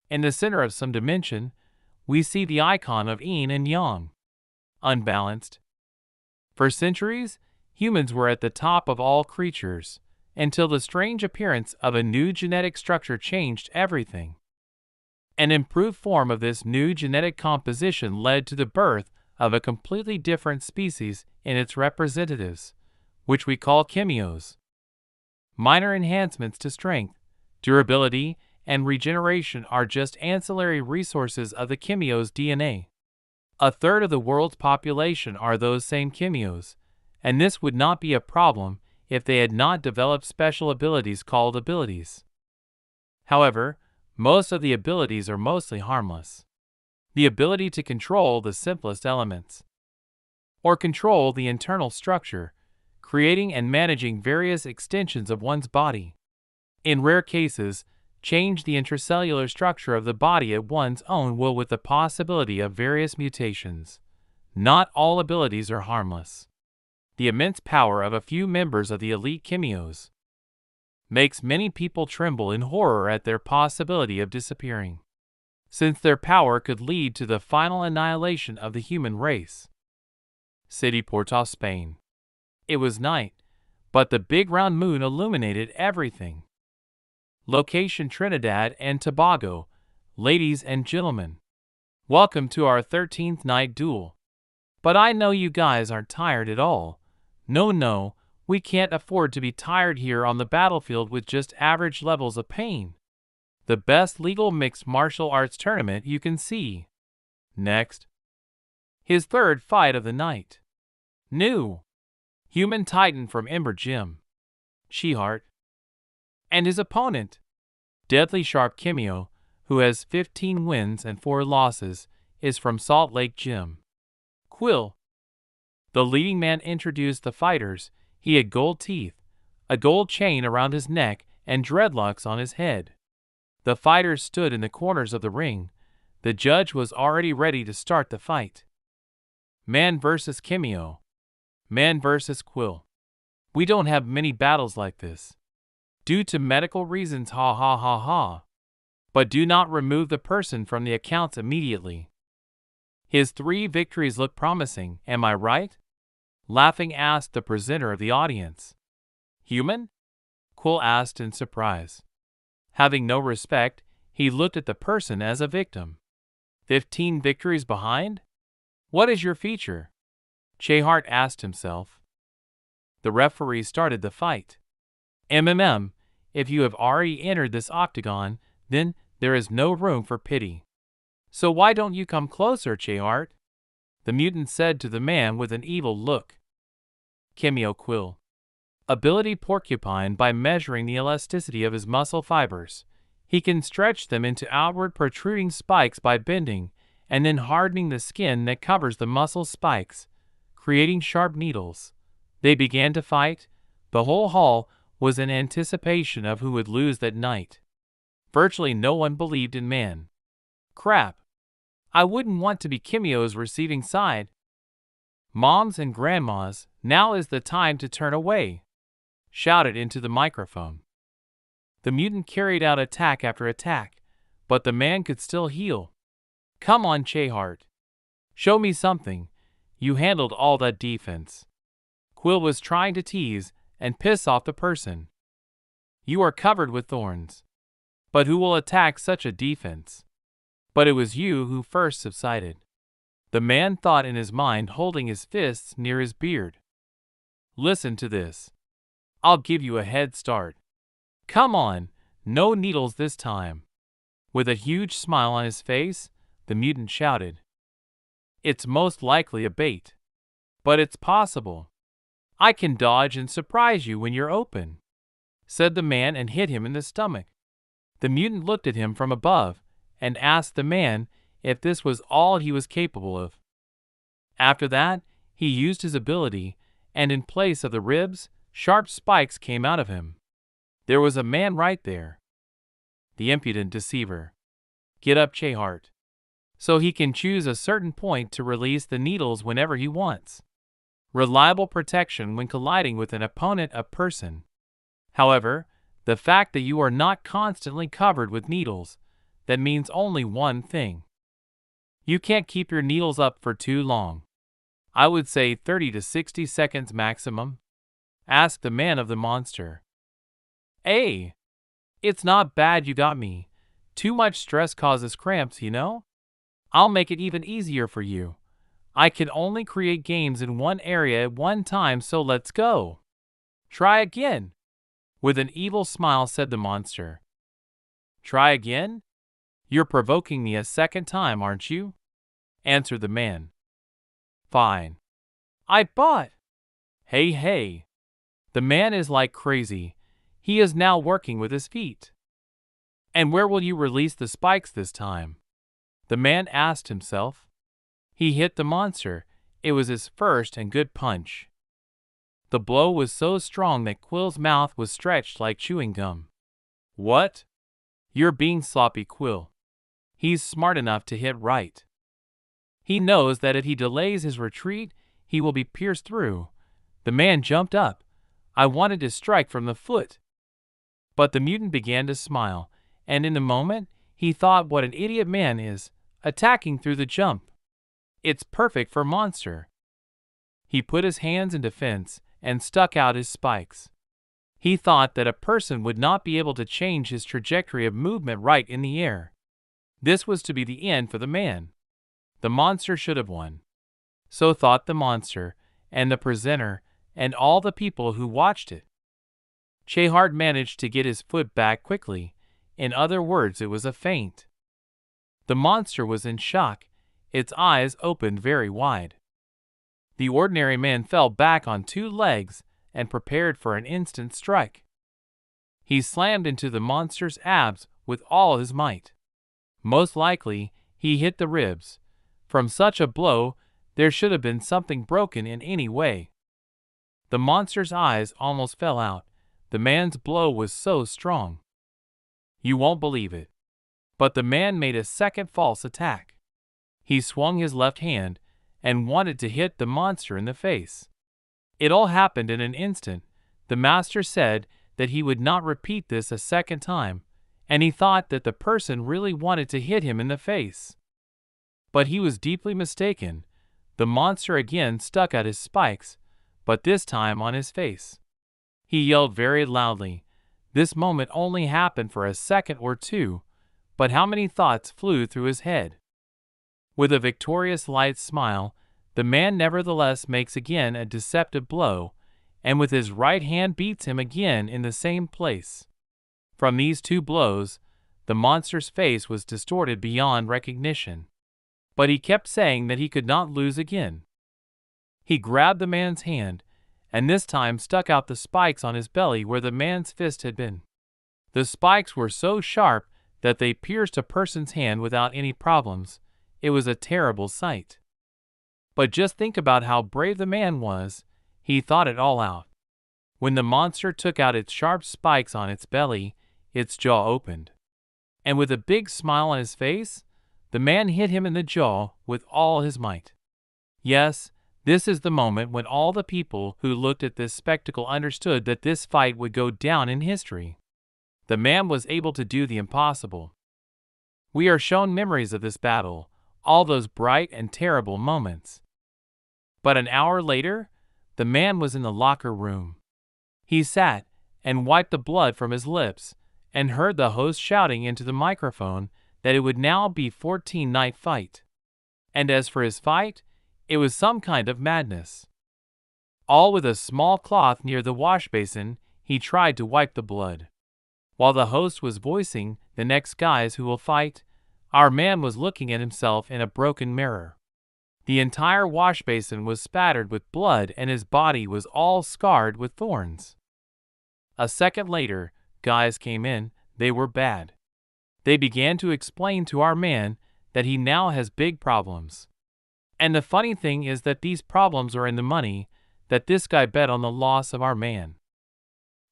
In the center of some dimension, we see the icon of yin and yang, unbalanced. For centuries, humans were at the top of all creatures, until the strange appearance of a new genetic structure changed everything. An improved form of this new genetic composition led to the birth of a completely different species in its representatives, which we call chemios. Minor enhancements to strength, durability, and regeneration are just ancillary resources of the chemios' DNA. A third of the world's population are those same chemios, and this would not be a problem if they had not developed special abilities called abilities. However, most of the abilities are mostly harmless. The ability to control the simplest elements, or control the internal structure, creating and managing various extensions of one's body. In rare cases, change the intracellular structure of the body at one's own will with the possibility of various mutations. Not all abilities are harmless. The immense power of a few members of the elite chemios makes many people tremble in horror at their possibility of disappearing, since their power could lead to the final annihilation of the human race. City Porto, Spain. It was night, but the big round moon illuminated everything. Location: Trinidad and Tobago. Ladies and gentlemen, welcome to our 13th night duel. But I know you guys aren't tired at all. No, we can't afford to be tired here on the battlefield with just average levels of pain. The best legal mixed martial arts tournament you can see. Next. His third fight of the night. New human titan from Ember Gym, Chihart. And his opponent, Deadly Sharp Chemio, who has 15 wins and 4 losses, is from Salt Lake Gym, Quill. The leading man introduced the fighters. He had gold teeth, a gold chain around his neck, and dreadlocks on his head. The fighters stood in the corners of the ring. The judge was already ready to start the fight. Man versus Chemio. Man versus Quill. We don't have many battles like this. Due to medical reasons, ha ha ha ha. But do not remove the person from the accounts immediately. His 3 victories look promising, am I right? Laughing asked the presenter of the audience. Human? Quill asked in surprise. Having no respect, he looked at the person as a victim. 15 victories behind? What is your feature? Chihart asked himself. The referee started the fight. If you have already entered this octagon, then there is no room for pity. So why don't you come closer, Chihart? The mutant said to the man with an evil look. Chemio Quill. Ability Porcupine. By measuring the elasticity of his muscle fibers, he can stretch them into outward protruding spikes by bending and then hardening the skin that covers the muscle spikes, creating sharp needles. They began to fight. The whole hall was in anticipation of who would lose that night. Virtually no one believed in man. Crap. I wouldn't want to be Chemio's receiving side. Moms and grandmas, now is the time to turn away, shouted into the microphone. The mutant carried out attack after attack, but the man could still heal. Come on, Chihart. Show me something. You handled all that defense. Quill was trying to tease and piss off the person. You are covered with thorns. But who will attack such a defense? But it was you who first subsided. The man thought in his mind, holding his fists near his beard. Listen to this. I'll give you a head start. Come on, no needles this time. With a huge smile on his face, the mutant shouted. It's most likely a bait. But it's possible. I can dodge and surprise you when you're open, said the man and hit him in the stomach. The mutant looked at him from above and asked the man if this was all he was capable of. After that, he used his ability, and in place of the ribs, sharp spikes came out of him. There was a man right there. The impudent deceiver. Get up, Chihart. So he can choose a certain point to release the needles whenever he wants. Reliable protection when colliding with an opponent, a person. However, the fact that you are not constantly covered with needles, that means only one thing. You can't keep your needles up for too long. I would say 30 to 60 seconds maximum. Asked the man of the monster. Hey, it's not bad you got me. Too much stress causes cramps, you know? I'll make it even easier for you. I can only create games in one area at one time, so let's go. Try again. With an evil smile said the monster. Try again? You're provoking me a second time, aren't you? Answered the man. Fine. I bought. Hey. The man is like crazy. He is now working with his feet. And where will you release the spikes this time? The man asked himself. He hit the monster. It was his first and good punch. The blow was so strong that Quill's mouth was stretched like chewing gum. What? You're being sloppy, Quill. He's smart enough to hit right. He knows that if he delays his retreat, he will be pierced through. The man jumped up. I wanted to strike from the foot. But the mutant began to smile, and in a moment, he thought what an idiot man is, attacking through the jump. It's perfect for monster. He put his hands in defense and stuck out his spikes. He thought that a person would not be able to change his trajectory of movement right in the air. This was to be the end for the man. The monster should have won. So thought the monster, and the presenter, and all the people who watched it. Chehard managed to get his foot back quickly. In other words, it was a feint. The monster was in shock. Its eyes opened very wide. The ordinary man fell back on two legs and prepared for an instant strike. He slammed into the monster's abs with all his might. Most likely, he hit the ribs. From such a blow, there should have been something broken in any way. The monster's eyes almost fell out. The man's blow was so strong. You won't believe it. But the man made a second false attack. He swung his left hand and wanted to hit the monster in the face. It all happened in an instant. The master said that he would not repeat this a second time, and he thought that the person really wanted to hit him in the face. But he was deeply mistaken. The monster again stuck out his spikes, but this time on his face. He yelled very loudly. This moment only happened for a second or two, but how many thoughts flew through his head? With a victorious light smile, the man nevertheless makes again a deceptive blow, and with his right hand beats him again in the same place. From these two blows, the monster's face was distorted beyond recognition. But he kept saying that he could not lose again. He grabbed the man's hand, and this time stuck out the spikes on his belly where the man's fist had been. The spikes were so sharp that they pierced a person's hand without any problems. It was a terrible sight. But just think about how brave the man was. He thought it all out. When the monster took out its sharp spikes on its belly, its jaw opened. And with a big smile on his face, the man hit him in the jaw with all his might. Yes, this is the moment when all the people who looked at this spectacle understood that this fight would go down in history. The man was able to do the impossible. We are shown memories of this battle, all those bright and terrible moments. But an hour later, the man was in the locker room. He sat and wiped the blood from his lips and heard the host shouting into the microphone that it would now be 14-night fight. And as for his fight, it was some kind of madness. All with a small cloth near the wash basin, he tried to wipe the blood. While the host was voicing the next guys who will fight, our man was looking at himself in a broken mirror. The entire wash basin was spattered with blood and his body was all scarred with thorns. A second later, guys came in. They were bad. They began to explain to our man that he now has big problems. And the funny thing is that these problems are in the money that this guy bet on the loss of our man.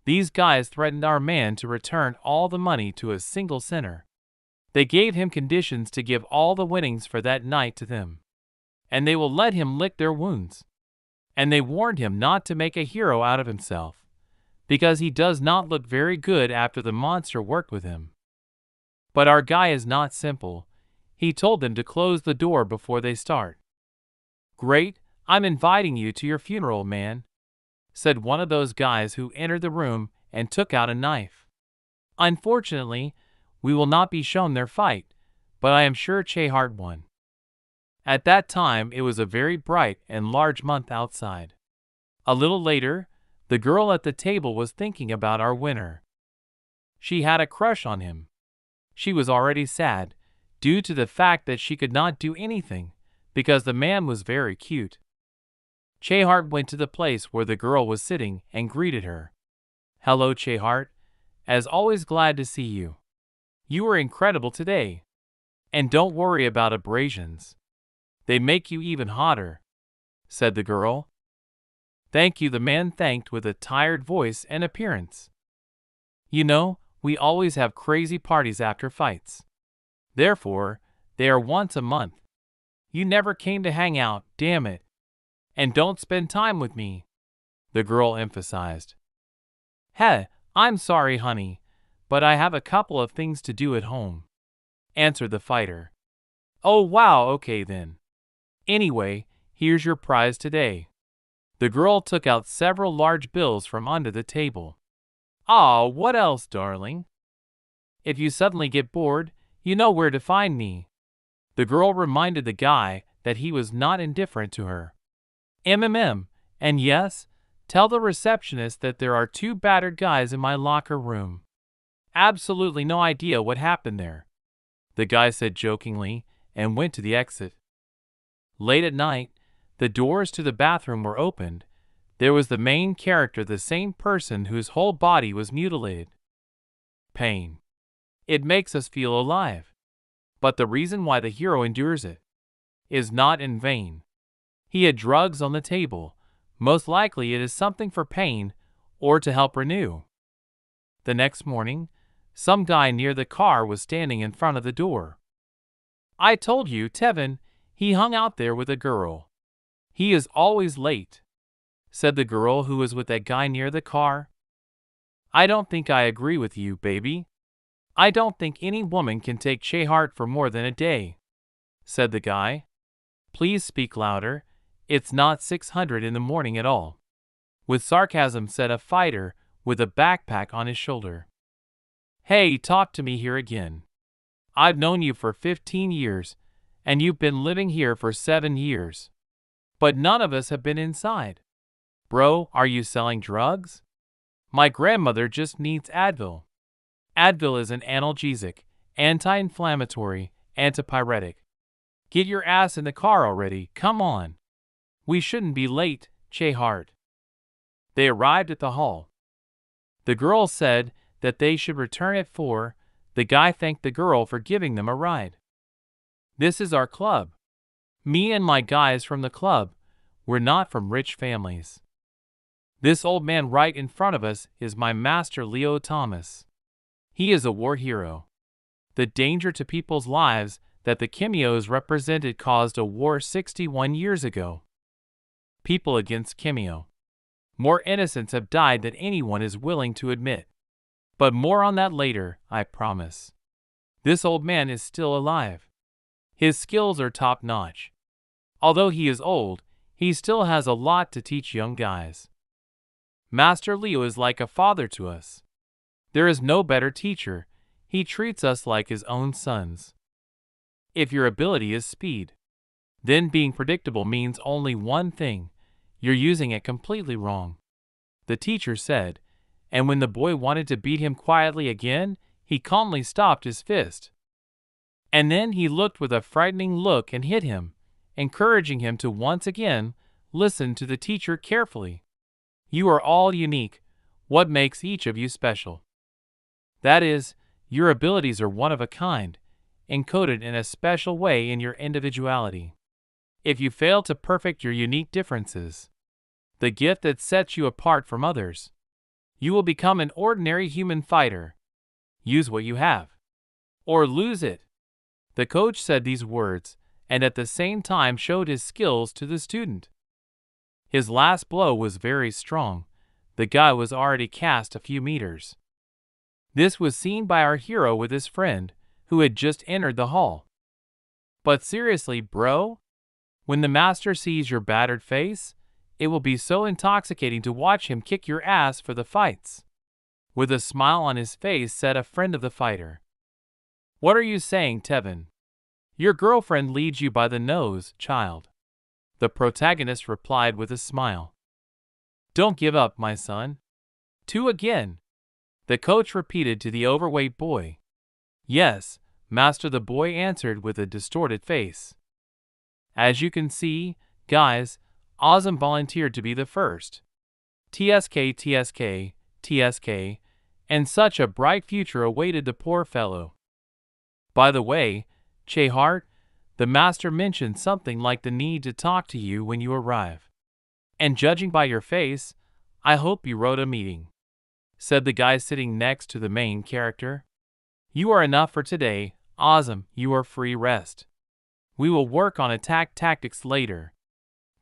These guys threatened our man to return all the money to a single center. They gave him conditions to give all the winnings for that night to them. And they will let him lick their wounds. And they warned him not to make a hero out of himself, because he does not look very good after the monster worked with him. But our guy is not simple. He told them to close the door before they start. Great, I'm inviting you to your funeral, man, said one of those guys who entered the room and took out a knife. Unfortunately, we will not be shown their fight, but I am sure Chehart won. At that time it was a very bright and large month outside. A little later, the girl at the table was thinking about our winner. She had a crush on him. She was already sad, due to the fact that she could not do anything, because the man was very cute. Chehart went to the place where the girl was sitting and greeted her. Hello, Chehart. As always, glad to see you. You were incredible today. And don't worry about abrasions. They make you even hotter, said the girl. Thank you, the man thanked with a tired voice and appearance. You know, we always have crazy parties after fights. Therefore, they are once a month. You never came to hang out, damn it. And don't spend time with me, the girl emphasized. Hey, I'm sorry, honey, but I have a couple of things to do at home, answered the fighter. Oh wow, okay then. Anyway, here's your prize today. The girl took out several large bills from under the table. Aw, what else, darling? If you suddenly get bored, you know where to find me. The girl reminded the guy that he was not indifferent to her. And yes, tell the receptionist that there are 2 battered guys in my locker room. Absolutely no idea what happened there, the guy said jokingly and went to the exit. Late at night, the doors to the bathroom were opened. There was the main character, the same person whose whole body was mutilated. Pain. It makes us feel alive. But the reason why the hero endures it is not in vain. He had drugs on the table. Most likely it is something for pain or to help renew. The next morning, some guy near the car was standing in front of the door. I told you, Tevin, he hung out there with a girl. He is always late, said the girl who was with that guy near the car. I don't think I agree with you, baby. I don't think any woman can take Chehart for more than a day, said the guy. Please speak louder. It's not 600 in the morning at all, with sarcasm said a fighter with a backpack on his shoulder. Hey, talk to me here again. I've known you for 15 years, and you've been living here for 7 years. But none of us have been inside. Bro, are you selling drugs? My grandmother just needs Advil. Advil is an analgesic, anti-inflammatory, antipyretic. Get your ass in the car already, come on. We shouldn't be late, Chehart. They arrived at the hall. The girl said that they should return at 4. The guy thanked the girl for giving them a ride. This is our club. Me and my guys from the club, we're not from rich families. This old man right in front of us is my master Leo Thomas. He is a war hero. The danger to people's lives that the Kimios represented caused a war 61 years ago. People against Kimio. More innocents have died than anyone is willing to admit. But more on that later, I promise. This old man is still alive. His skills are top-notch. Although he is old, he still has a lot to teach young guys. Master Leo is like a father to us. There is no better teacher. He treats us like his own sons. If your ability is speed, then being predictable means only one thing. You're using it completely wrong, the teacher said, and when the boy wanted to beat him quietly again, he calmly stopped his fist. And then he looked with a frightening look and hit him, encouraging him to once again listen to the teacher carefully. You are all unique. What makes each of you special? That is, your abilities are one of a kind, encoded in a special way in your individuality. If you fail to perfect your unique differences, the gift that sets you apart from others, you will become an ordinary human fighter. Use what you have, or lose it. The coach said these words, and at the same time showed his skills to the student. His last blow was very strong. The guy was already cast a few meters. This was seen by our hero with his friend, who had just entered the hall. But seriously, bro, when the master sees your battered face, it will be so intoxicating to watch him kick your ass for the fights. With a smile on his face, said a friend of the fighter. What are you saying, Tevin? Your girlfriend leads you by the nose, child. The protagonist replied with a smile. Don't give up, my son. Two again. The coach repeated to the overweight boy. Yes, master, the boy answered with a distorted face. As you can see, guys, Azam volunteered to be the first. TSK, TSK, TSK, and such a bright future awaited the poor fellow. By the way, Chehart, the master mentioned something like the need to talk to you when you arrive. And judging by your face, I hope you wrote a meeting, said the guy sitting next to the main character. You are enough for today, Azam, you are free rest. We will work on attack tactics later,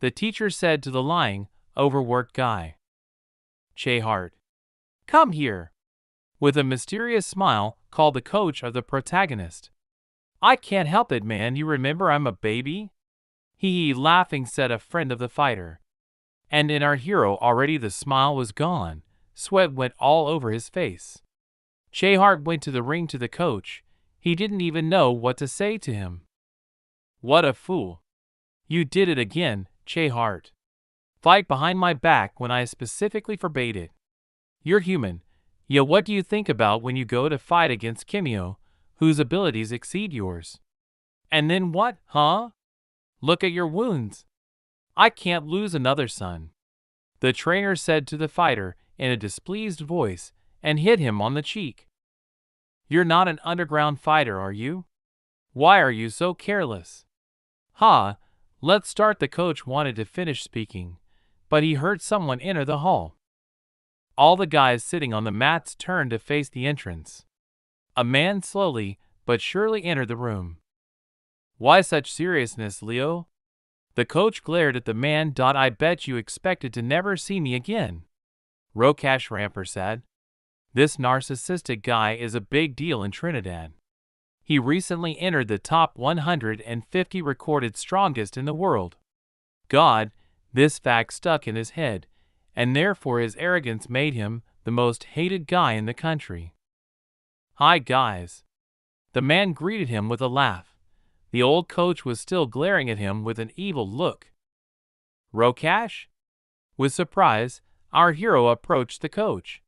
the teacher said to the lying, overworked guy. Chehart, come here, with a mysterious smile, called the coach of the protagonist. I can't help it, man, you remember I'm a baby? Hee hee, laughing, said a friend of the fighter. And in our hero already the smile was gone, sweat went all over his face. Chehart went to the ring to the coach, he didn't even know what to say to him. What a fool. You did it again, Chehart. Fight behind my back when I specifically forbade it. You're human. Yeah, what do you think about when you go to fight against Kimio, whose abilities exceed yours? And then what, huh? Look at your wounds. I can't lose another son, the trainer said to the fighter in a displeased voice and hit him on the cheek. You're not an underground fighter, are you? Why are you so careless? Ha, let's start. The coach wanted to finish speaking, but he heard someone enter the hall. All the guys sitting on the mats turned to face the entrance. A man slowly but surely entered the room. Why such seriousness, Leo? The coach glared at the man. I bet you expected to never see me again. Rokash Ramper said. This narcissistic guy is a big deal in Trinidad. He recently entered the top 150 recorded strongest in the world. God, this fact stuck in his head, and therefore his arrogance made him the most hated guy in the country. Hi guys. The man greeted him with a laugh. The old coach was still glaring at him with an evil look. Rokash? With surprise, our hero approached the coach.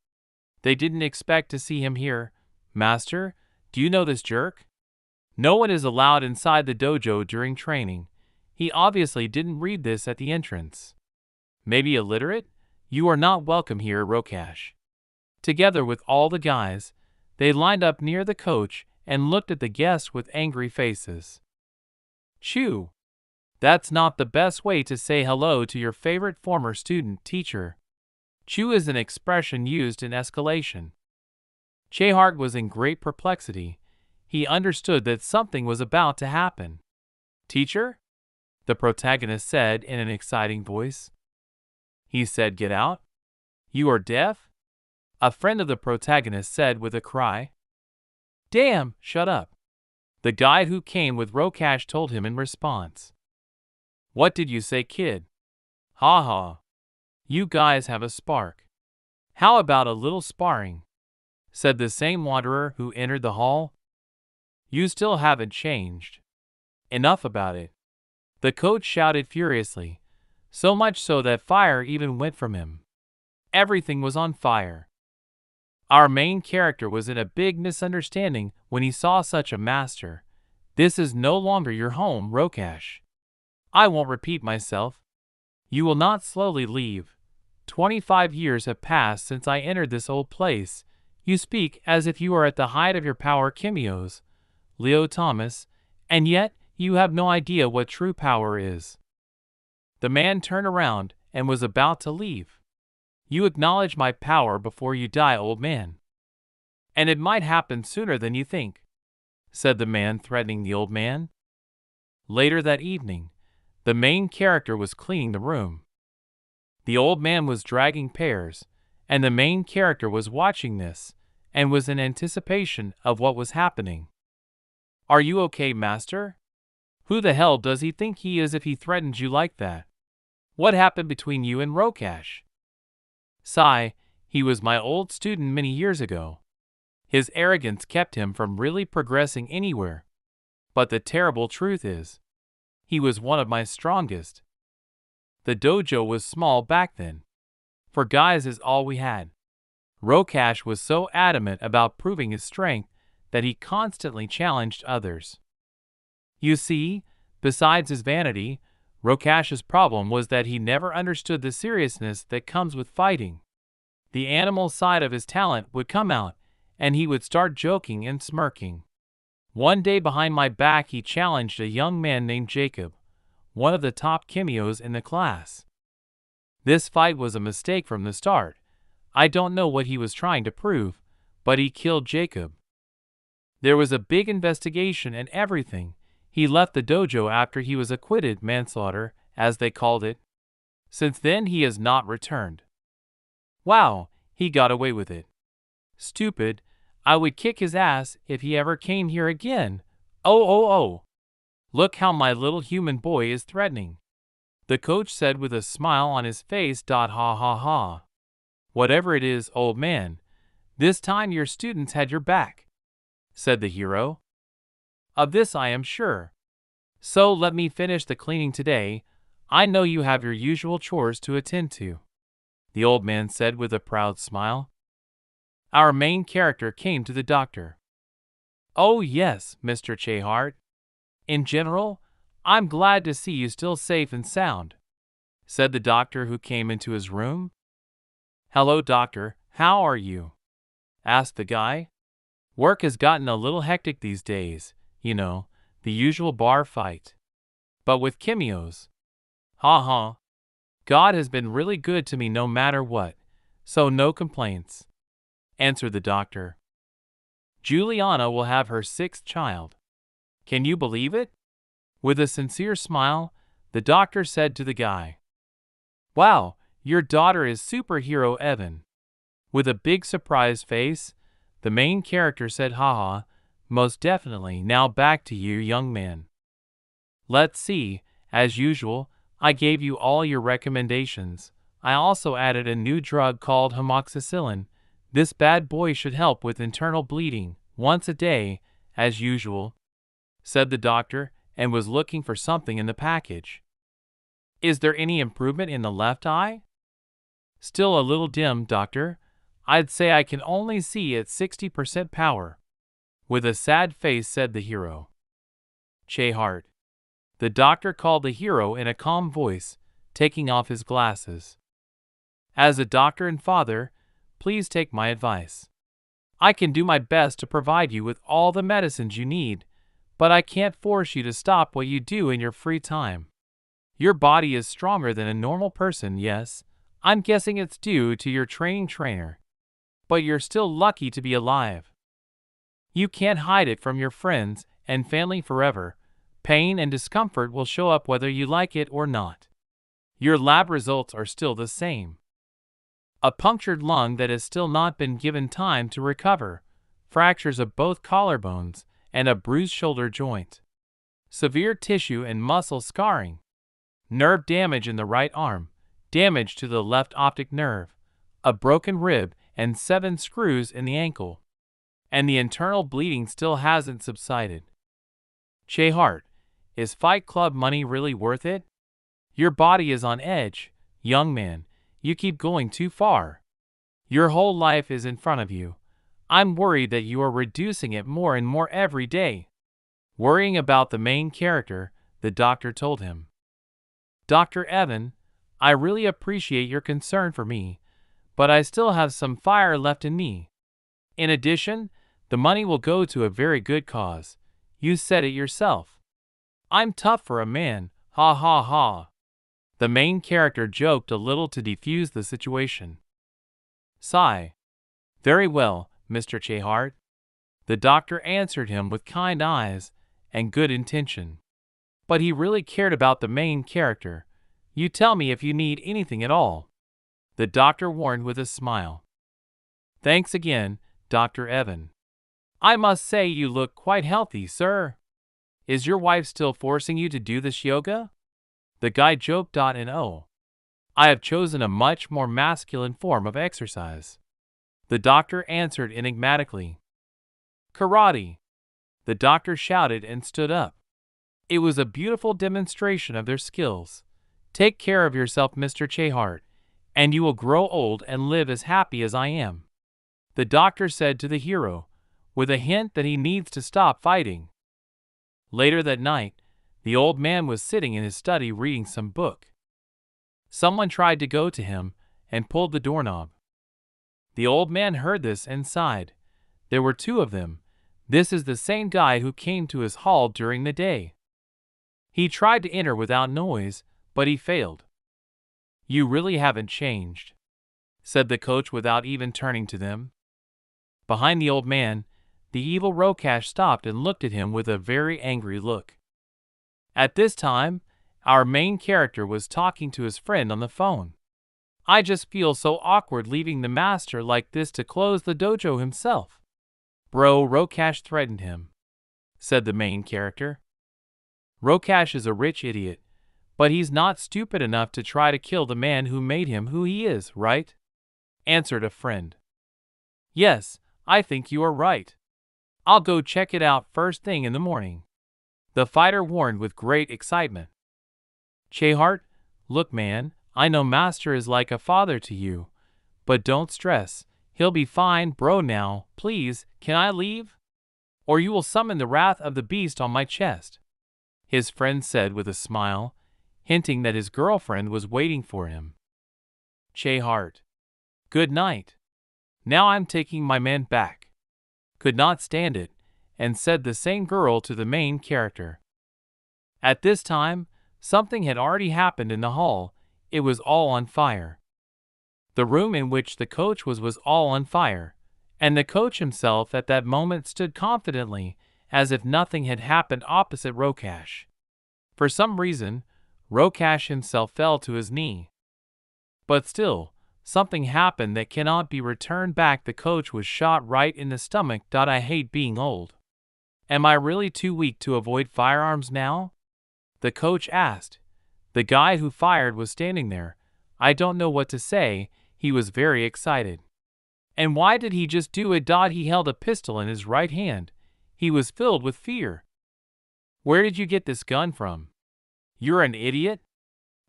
They didn't expect to see him here. Master, do you know this jerk? No one is allowed inside the dojo during training. He obviously didn't read this at the entrance. Maybe illiterate? You are not welcome here, Rokash. Together with all the guys, they lined up near the coach and looked at the guests with angry faces. Chew. That's not the best way to say hello to your favorite former student, teacher. Chew is an expression used in escalation. Chehart was in great perplexity. He understood that something was about to happen. Teacher? The protagonist said in an exciting voice. He said, get out. You are deaf? A friend of the protagonist said with a cry. Damn, shut up. The guide who came with Rokash told him in response. What did you say, kid? Ha ha. You guys have a spark. How about a little sparring? Said the same wanderer who entered the hall. You still haven't changed. Enough about it. The coach shouted furiously, so much so that fire even went from him. Everything was on fire. Our main character was in a big misunderstanding when he saw such a master. This is no longer your home, Rokash. I won't repeat myself. You will not slowly leave. 25 years have passed since I entered this old place. You speak as if you are at the height of your power, Kimios, Leo Thomas, and yet you have no idea what true power is. The man turned around and was about to leave. You acknowledge my power before you die, old man. And it might happen sooner than you think, said the man, threatening the old man. Later that evening, the main character was cleaning the room. The old man was dragging pears, and the main character was watching this and was in anticipation of what was happening. Are you okay, master? Who the hell does he think he is if he threatens you like that? What happened between you and Rokash? Sigh, he was my old student many years ago. His arrogance kept him from really progressing anywhere. But the terrible truth is, he was one of my strongest. The dojo was small back then. For guys is all we had. Rokash was so adamant about proving his strength that he constantly challenged others. You see, besides his vanity, Rokash's problem was that he never understood the seriousness that comes with fighting. The animal side of his talent would come out, and he would start joking and smirking. One day behind my back he challenged a young man named Jacob, one of the top Kimios in the class. This fight was a mistake from the start. I don't know what he was trying to prove, but he killed Jacob. There was a big investigation and everything. He left the dojo after he was acquitted, manslaughter, as they called it. Since then he has not returned. Wow, he got away with it. Stupid, I would kick his ass if he ever came here again. Oh. Look how my little human boy is threatening. The coach said with a smile on his face. Ha. Whatever it is, old man, this time your students had your back, said the hero. Of this I am sure. So let me finish the cleaning today. I know you have your usual chores to attend to, the old man said with a proud smile. Our main character came to the doctor. Oh yes, Mr. Chehart. In general, I'm glad to see you still safe and sound, said the doctor who came into his room. Hello, doctor, how are you? Asked the guy. Work has gotten a little hectic these days, you know, the usual bar fight. But with Kimios. Ha. God has been really good to me no matter what, so no complaints, answered the doctor. Juliana will have her 6th child. Can you believe it? With a sincere smile, the doctor said to the guy, Wow, your daughter is superhero Evan. With a big surprised face, the main character said, Haha, most definitely. Now back to you, young man. Let's see, as usual, I gave you all your recommendations. I also added a new drug called amoxicillin. This bad boy should help with internal bleeding, once a day, as usual, said the doctor, and was looking for something in the package. Is there any improvement in the left eye? Still a little dim, doctor. I'd say I can only see at 60% power. With a sad face said the hero. Chehart. The doctor called the hero in a calm voice, taking off his glasses. As a doctor and father, please take my advice. I can do my best to provide you with all the medicines you need, but I can't force you to stop what you do in your free time. Your body is stronger than a normal person, yes. I'm guessing it's due to your training trainer. But you're still lucky to be alive. You can't hide it from your friends and family forever. Pain and discomfort will show up whether you like it or not. Your lab results are still the same. A punctured lung that has still not been given time to recover, fractures of both collarbones, and a bruised shoulder joint. Severe tissue and muscle scarring. Nerve damage in the right arm, damage to the left optic nerve, a broken rib and 7 screws in the ankle. And the internal bleeding still hasn't subsided. Chehart, is Fight Club money really worth it? Your body is on edge, young man. You keep going too far. Your whole life is in front of you. I'm worried that you are reducing it more and more every day. Worrying about the main character, the doctor told him. Dr. Evan, I really appreciate your concern for me, but I still have some fire left in me. In addition, the money will go to a very good cause. You said it yourself. I'm tough for a man, ha. The main character joked a little to defuse the situation. Sigh. Very well, Mr. Chehart. The doctor answered him with kind eyes and good intention. But he really cared about the main character. You tell me if you need anything at all, the doctor warned with a smile. Thanks again, Dr. Evan. I must say you look quite healthy, sir. Is your wife still forcing you to do this yoga? The guy joked. And oh, I have chosen a much more masculine form of exercise. The doctor answered enigmatically. Karate. The doctor shouted and stood up. It was a beautiful demonstration of their skills. Take care of yourself, Mr. Chehart, and you will grow old and live as happy as I am, the doctor said to the hero, with a hint that he needs to stop fighting. Later that night, the old man was sitting in his study reading some book. Someone tried to go to him and pulled the doorknob. The old man heard this and sighed. There were two of them. This is the same guy who came to his hall during the day. He tried to enter without noise, but he failed. You really haven't changed, said the coach without even turning to them. Behind the old man, the evil Rokash stopped and looked at him with a very angry look. At this time, our main character was talking to his friend on the phone. I just feel so awkward leaving the master like this to close the dojo himself. Bro, Rokash threatened him, said the main character. Rokash is a rich idiot, but he's not stupid enough to try to kill the man who made him who he is, right? Answered a friend. Yes, I think you are right. I'll go check it out first thing in the morning, the fighter warned with great excitement. Chehart, look man, I know Master is like a father to you, but don't stress, he'll be fine, bro. Now, please, can I leave? Or you will summon the wrath of the beast on my chest, his friend said with a smile, hinting that his girlfriend was waiting for him. Chehart, good night. Now I'm taking my man back. Could not stand it, and said the same girl to the main character. At this time, something had already happened in the hall. It was all on fire. The room in which the coach was all on fire, and the coach himself at that moment stood confidently, as if nothing had happened opposite Rokash. For some reason, Rokash himself fell to his knee. But still, something happened that cannot be returned back. The coach was shot right in the stomach. I hate being old. Am I really too weak to avoid firearms now? The coach asked. The guy who fired was standing there. I don't know what to say, he was very excited. And why did he just do it? He held a pistol in his right hand. He was filled with fear. Where did you get this gun from? You're an idiot.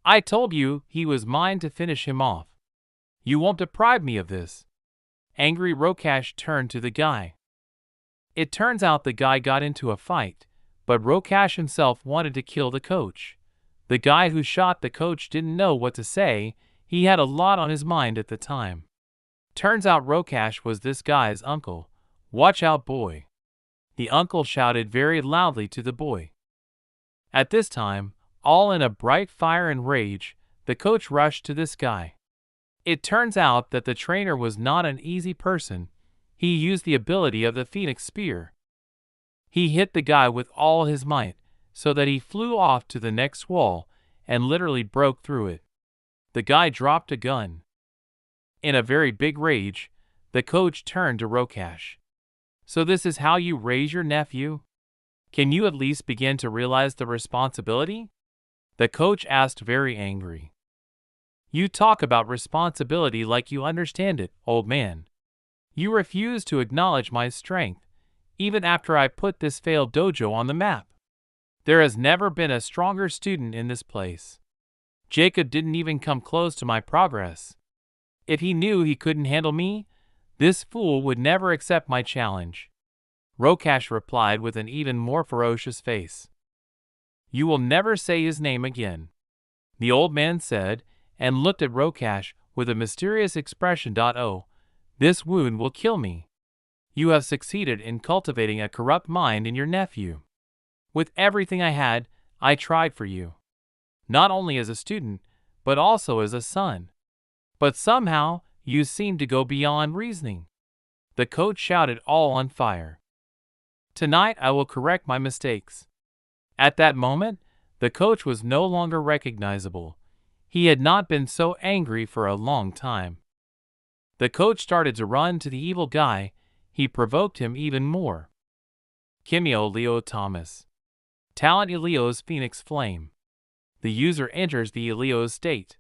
I told you he was mine to finish him off. You won't deprive me of this. Angry Rokash turned to the guy. It turns out the guy got into a fight, but Rokash himself wanted to kill the coach. The guy who shot the coach didn't know what to say, he had a lot on his mind at the time. Turns out Rokash was this guy's uncle. Watch out, boy. The uncle shouted very loudly to the boy. At this time, all in a bright fire and rage, the coach rushed to this guy. It turns out that the trainer was not an easy person. He used the ability of the Phoenix Spear. He hit the guy with all his might, so that he flew off to the next wall and literally broke through it. The guy dropped a gun. In a very big rage, the coach turned to Rokash. So this is how you raise your nephew? Can you at least begin to realize the responsibility? The coach asked, very angry. You talk about responsibility like you understand it, old man. You refuse to acknowledge my strength, even after I put this failed dojo on the map. There has never been a stronger student in this place. Jacob didn't even come close to my progress. If he knew he couldn't handle me, this fool would never accept my challenge. Rokash replied with an even more ferocious face. You will never say his name again, the old man said, and looked at Rokash with a mysterious expression. Oh, this wound will kill me. You have succeeded in cultivating a corrupt mind in your nephew. With everything I had, I tried for you. Not only as a student, but also as a son. But somehow, you seem to go beyond reasoning. The coach shouted, all on fire. Tonight I will correct my mistakes. At that moment, the coach was no longer recognizable. He had not been so angry for a long time. The coach started to run to the evil guy. he provoked him even more. Kimyo Leo Thomas. Talent Elio's Phoenix Flame. The user enters the Elio's state.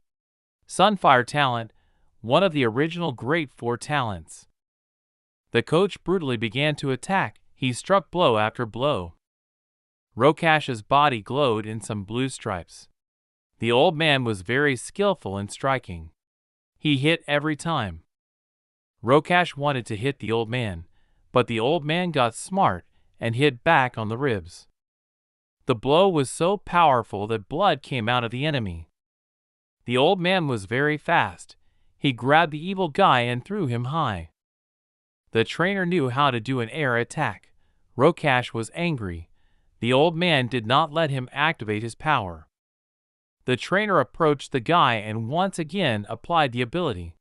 Sunfire Talent, one of the original Great Four talents. The coach brutally began to attack. He struck blow after blow. Rokash's body glowed in some blue stripes. The old man was very skillful in striking. He hit every time. Rokash wanted to hit the old man, but the old man got smart and hit back on the ribs. The blow was so powerful that blood came out of the enemy. The old man was very fast. He grabbed the evil guy and threw him high. The trainer knew how to do an air attack. Rokash was angry. The old man did not let him activate his power. The trainer approached the guy and once again applied the ability.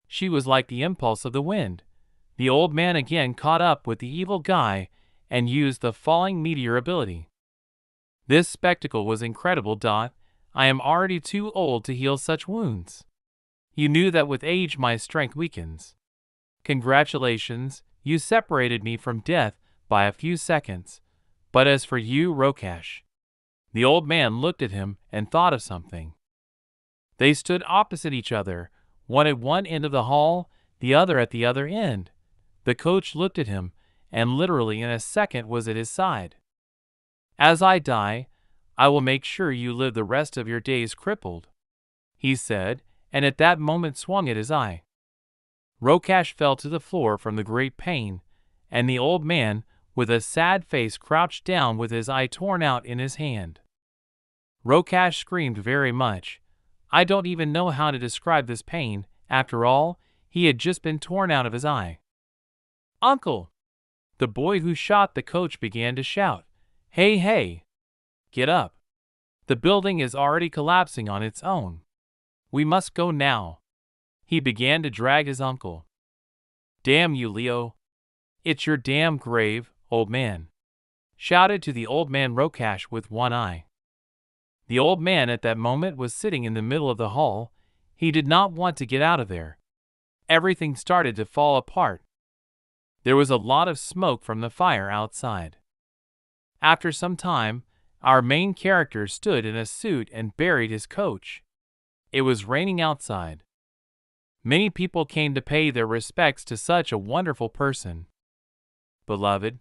She was like the impulse of the wind. The old man again caught up with the evil guy and used the falling meteor ability. This spectacle was incredible. I am already too old to heal such wounds. You knew that with age my strength weakens. Congratulations, you separated me from death by a few seconds. But as for you, Rokash. The old man looked at him and thought of something. They stood opposite each other, one at one end of the hall, the other at the other end. The coach looked at him, and literally in a second was at his side. As I die, I will make sure you live the rest of your days crippled, he said, and at that moment swung at his eye. Rokash fell to the floor from the great pain, and the old man, with a sad face, crouched down with his eye torn out in his hand. Rokash screamed very much. I don't even know how to describe this pain. After all, he had just been torn out of his eye. Uncle! The boy who shot the coach began to shout. Hey, hey! Get up! The building is already collapsing on its own. We must go now. He began to drag his uncle. Damn you, Leo! It's your damn grave, old man! Shouted to the old man Rokash with one eye. The old man at that moment was sitting in the middle of the hall. He did not want to get out of there. Everything started to fall apart. There was a lot of smoke from the fire outside. After some time, our main character stood in a suit and buried his coach. It was raining outside. Many people came to pay their respects to such a wonderful person. Beloved,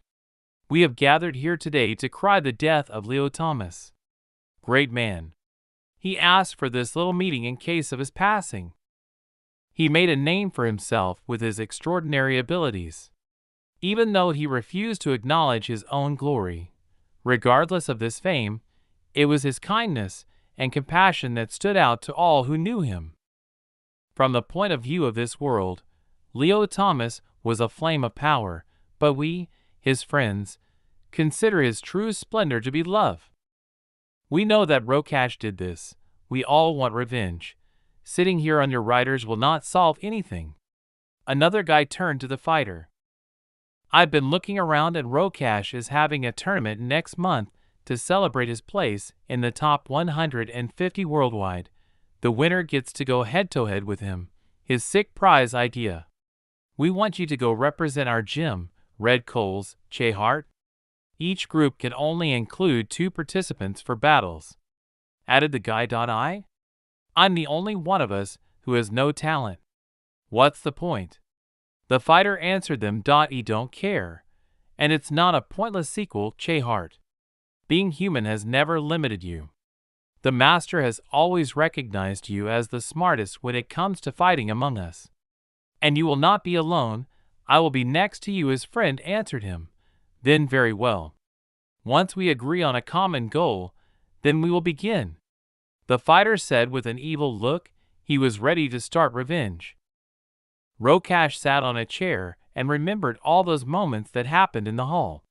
we have gathered here today to cry the death of Leo Thomas. Great man. He asked for this little meeting in case of his passing. He made a name for himself with his extraordinary abilities. Even though he refused to acknowledge his own glory, regardless of this fame, it was his kindness and compassion that stood out to all who knew him. From the point of view of this world, Leo Thomas was a flame of power, but we, his friends, consider his true splendor to be love. We know that Rokash did this. We all want revenge. Sitting here on your riders will not solve anything. Another guy turned to the fighter. I've been looking around and Rokash is having a tournament next month to celebrate his place in the top 150 worldwide. The winner gets to go head-to-head with him. His sick prize idea. We want you to go represent our gym, Red Coals, Che Hart. Each group can only include 2 participants for battles. Added the guy. I'm the only one of us who has no talent. What's the point? The fighter answered them. He don't care. And it's not a pointless sequel, Che Hart. Being human has never limited you. The master has always recognized you as the smartest when it comes to fighting among us. And you will not be alone. I will be next to you. His friend answered him. Then very well. Once we agree on a common goal, then we will begin. The fighter said with an evil look. He was ready to start revenge. Rokash sat on a chair and remembered all those moments that happened in the hall.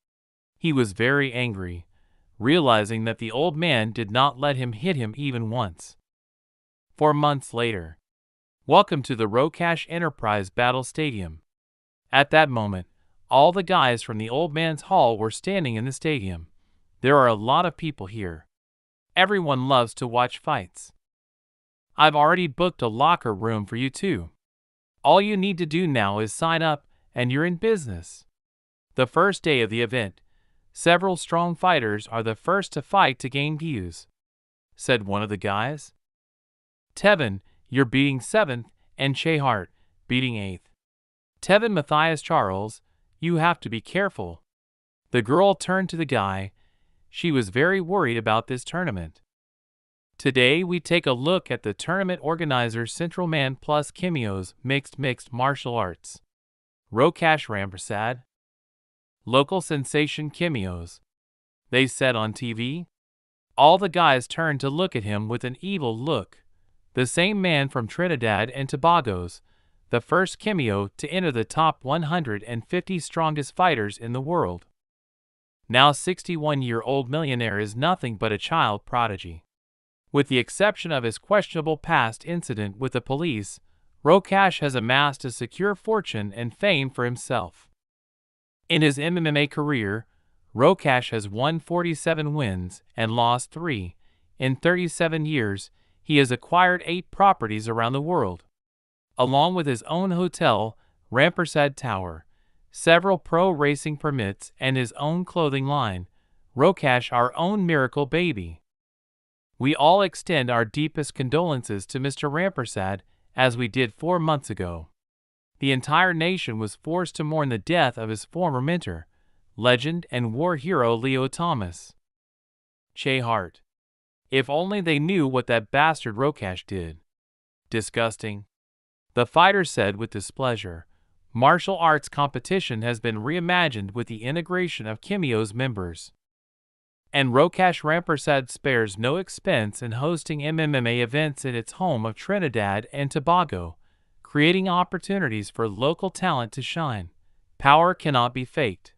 He was very angry, realizing that the old man did not let him hit him even once. 4 months later. Welcome to the Rokash Enterprise Battle Stadium. At that moment, all the guys from the old man's hall were standing in the stadium. There are a lot of people here. Everyone loves to watch fights. I've already booked a locker room for you too. All you need to do now is sign up and you're in business. The first day of the event, several strong fighters are the first to fight to gain views, said one of the guys. Tevin, you're beating 7th, and Chehart, beating 8th. Tevin Matthias Charles, you have to be careful. The girl turned to the guy. She was very worried about this tournament. Today we take a look at the tournament organizer Central Man plus Kimyo's mixed martial arts. Rokash Ramprasad. Local sensation Kimyo's. They said on TV. All the guys turned to look at him with an evil look. The same man from Trinidad and Tobago's, the first Kimyo to enter the top 150 strongest fighters in the world. Now 61-year-old millionaire is nothing but a child prodigy. With the exception of his questionable past incident with the police, Rokash has amassed a secure fortune and fame for himself. In his MMA career, Rokash has won 47 wins and lost 3. In 37 years, he has acquired 8 properties around the world. Along with his own hotel, Rampersad Tower, several pro racing permits, and his own clothing line, Rokash our own miracle baby. We all extend our deepest condolences to Mr. Rampersad, as we did 4 months ago. The entire nation was forced to mourn the death of his former mentor, legend and war hero Leo Thomas. Chehart. If only they knew what that bastard Rokash did. Disgusting. The fighter said with displeasure. Martial arts competition has been reimagined with the integration of Kimyo's members. And Rokash Rampersad spares no expense in hosting MMA events in its home of Trinidad and Tobago, creating opportunities for local talent to shine. Power cannot be faked.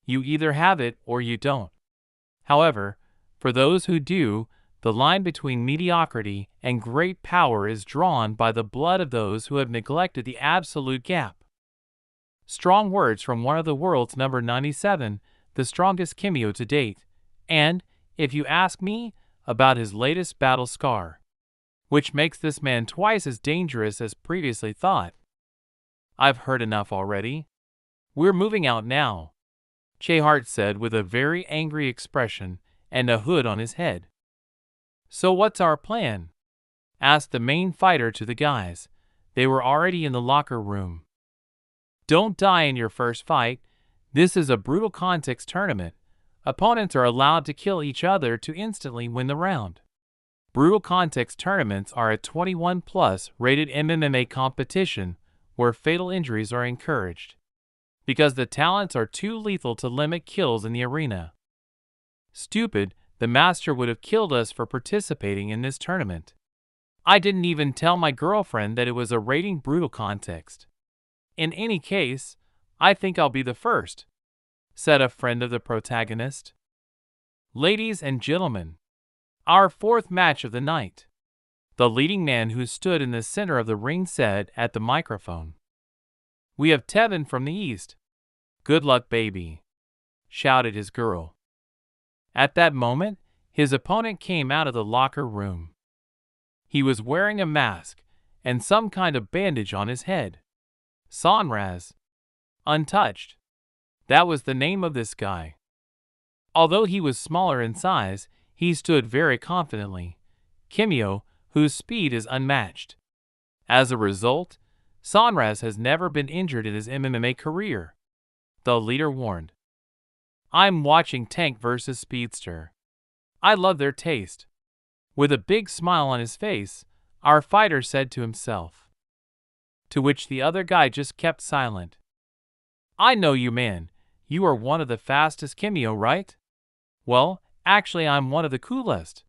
You either have it or you don't. However, for those who do, the line between mediocrity and great power is drawn by the blood of those who have neglected the absolute gap. Strong words from one of the world's number 97, the strongest Kimyo to date. And, if you ask me, about his latest battle scar, which makes this man twice as dangerous as previously thought. I've heard enough already. We're moving out now, Chehart said with a very angry expression and a hood on his head. So what's our plan? Asked the main fighter to the guys. They were already in the locker room. Don't die in your first fight. This is a brutal context tournament. Opponents are allowed to kill each other to instantly win the round. Brutal context tournaments are a 21+ rated MMA competition where fatal injuries are encouraged, because the talents are too lethal to limit kills in the arena. Stupid, the master would have killed us for participating in this tournament. I didn't even tell my girlfriend that it was a rating brutal context. In any case, I think I'll be the first, said a friend of the protagonist. Ladies and gentlemen, our 4th match of the night. The leading man who stood in the center of the ring said at the microphone. We have Tevin from the east. Good luck, baby, shouted his girl. At that moment, his opponent came out of the locker room. He was wearing a mask and some kind of bandage on his head. Sonraz. Untouched. That was the name of this guy. Although he was smaller in size, he stood very confidently. Kimyo, whose speed is unmatched. As a result, Sonraz has never been injured in his MMA career. The leader warned. I'm watching Tank vs. Speedster. I love their taste. With a big smile on his face, our fighter said to himself. To which the other guy just kept silent. I know you, man. You are one of the fastest Kimyo, right? Well, actually I'm one of the coolest.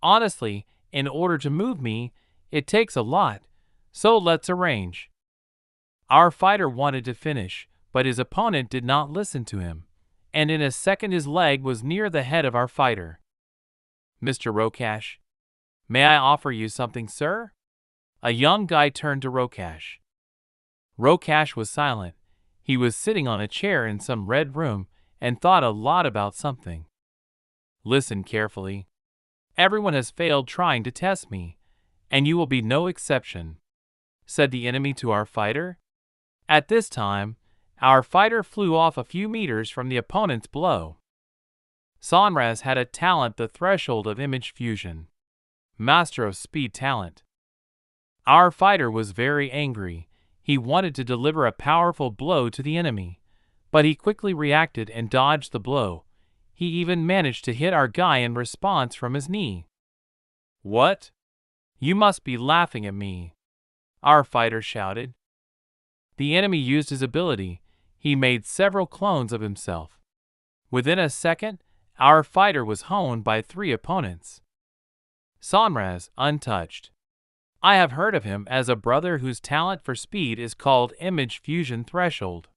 Honestly, in order to move me, it takes a lot, so let's arrange. Our fighter wanted to finish, but his opponent did not listen to him, and in a second his leg was near the head of our fighter. Mr. Rokash, may I offer you something, sir? A young guy turned to Rokash. Rokash was silent. He was sitting on a chair in some red room and thought a lot about something. Listen carefully. Everyone has failed trying to test me, and you will be no exception, said the enemy to our fighter. At this time, Our fighter flew off a few meters from the opponent's blow. Sonraz had a talent the threshold of image fusion. Master of speed talent. Our fighter was very angry. He wanted to deliver a powerful blow to the enemy, but he quickly reacted and dodged the blow. He even managed to hit our guy in response from his knee. What? You must be laughing at me, our fighter shouted. The enemy used his ability. He made several clones of himself. Within a second, our fighter was honed by 3 opponents. Sonraz, untouched. I have heard of him as a brother whose talent for speed is called image fusion threshold.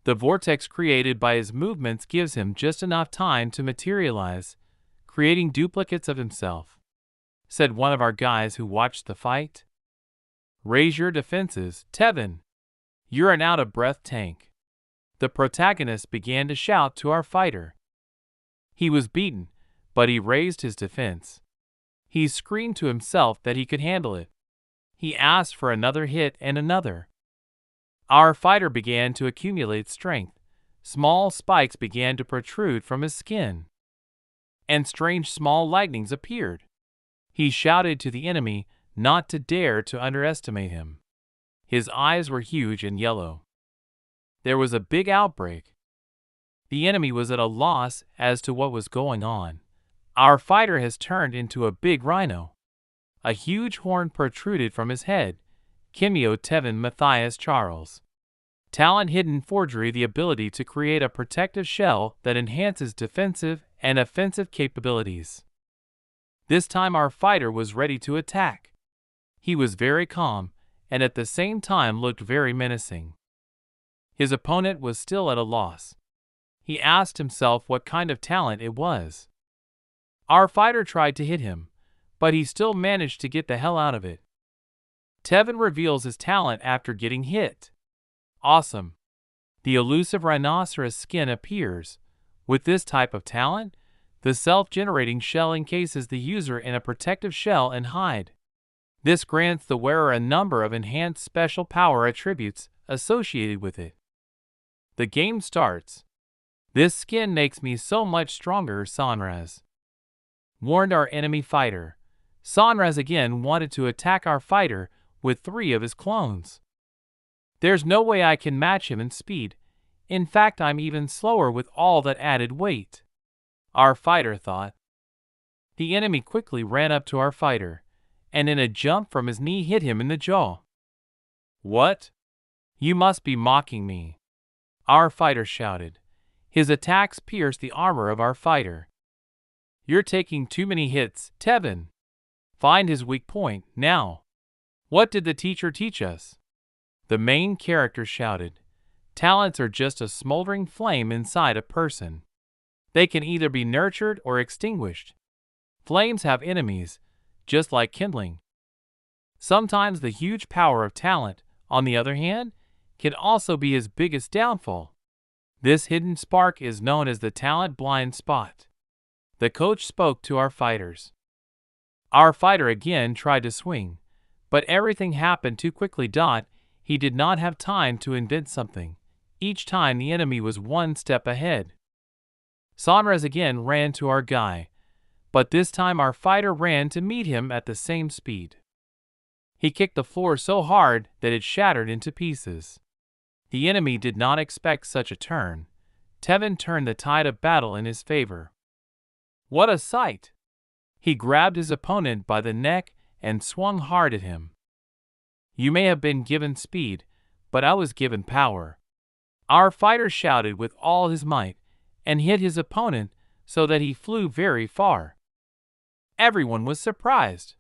The vortex created by his movements gives him just enough time to materialize, creating duplicates of himself, said one of our guys who watched the fight. Raise your defenses, Tevin. You're an out-of-breath tank. The protagonist began to shout to our fighter. He was beaten, but he raised his defense. He screamed to himself that he could handle it. He asked for another hit and another. Our fighter began to accumulate strength. Small spikes began to protrude from his skin, and strange small lightnings appeared. He shouted to the enemy not to dare to underestimate him. His eyes were huge and yellow. There was a big outbreak. The enemy was at a loss as to what was going on. Our fighter has turned into a big rhino. A huge horn protruded from his head. Kimio Tevin Matthias Charles. Talent hidden forgery, the ability to create a protective shell that enhances defensive and offensive capabilities. This time our fighter was ready to attack. He was very calm and at the same time looked very menacing. His opponent was still at a loss. He asked himself what kind of talent it was. Our fighter tried to hit him, but he still managed to get the hell out of it. Tevin reveals his talent after getting hit. Awesome. The elusive rhinoceros skin appears. With this type of talent, the self-generating shell encases the user in a protective shell and hide. This grants the wearer a number of enhanced special power attributes associated with it. The game starts. This skin makes me so much stronger, Sonraz warned our enemy fighter. Sonraz again wanted to attack our fighter with 3 of his clones. There's no way I can match him in speed. In fact, I'm even slower with all that added weight, our fighter thought. The enemy quickly ran up to our fighter, and in a jump from his knee hit him in the jaw. What? You must be mocking me, our fighter shouted. His attacks pierced the armor of our fighter. You're taking too many hits, Tevin. Find his weak point, now. What did the teacher teach us? The main character shouted. Talents are just a smoldering flame inside a person. They can either be nurtured or extinguished. Flames have enemies, just like kindling. Sometimes the huge power of talent, on the other hand, can also be his biggest downfall. This hidden spark is known as the talent blind spot. The coach spoke to our fighters. Our fighter again tried to swing, but everything happened too quickly. He did not have time to invent something. Each time the enemy was 1 step ahead. Sonraz again ran to our guy, but this time our fighter ran to meet him at the same speed. He kicked the floor so hard that it shattered into pieces. The enemy did not expect such a turn. Tevin turned the tide of battle in his favor. What a sight! He grabbed his opponent by the neck and swung hard at him. You may have been given speed, but I was given power. Our fighter shouted with all his might and hit his opponent so that he flew very far. Everyone was surprised.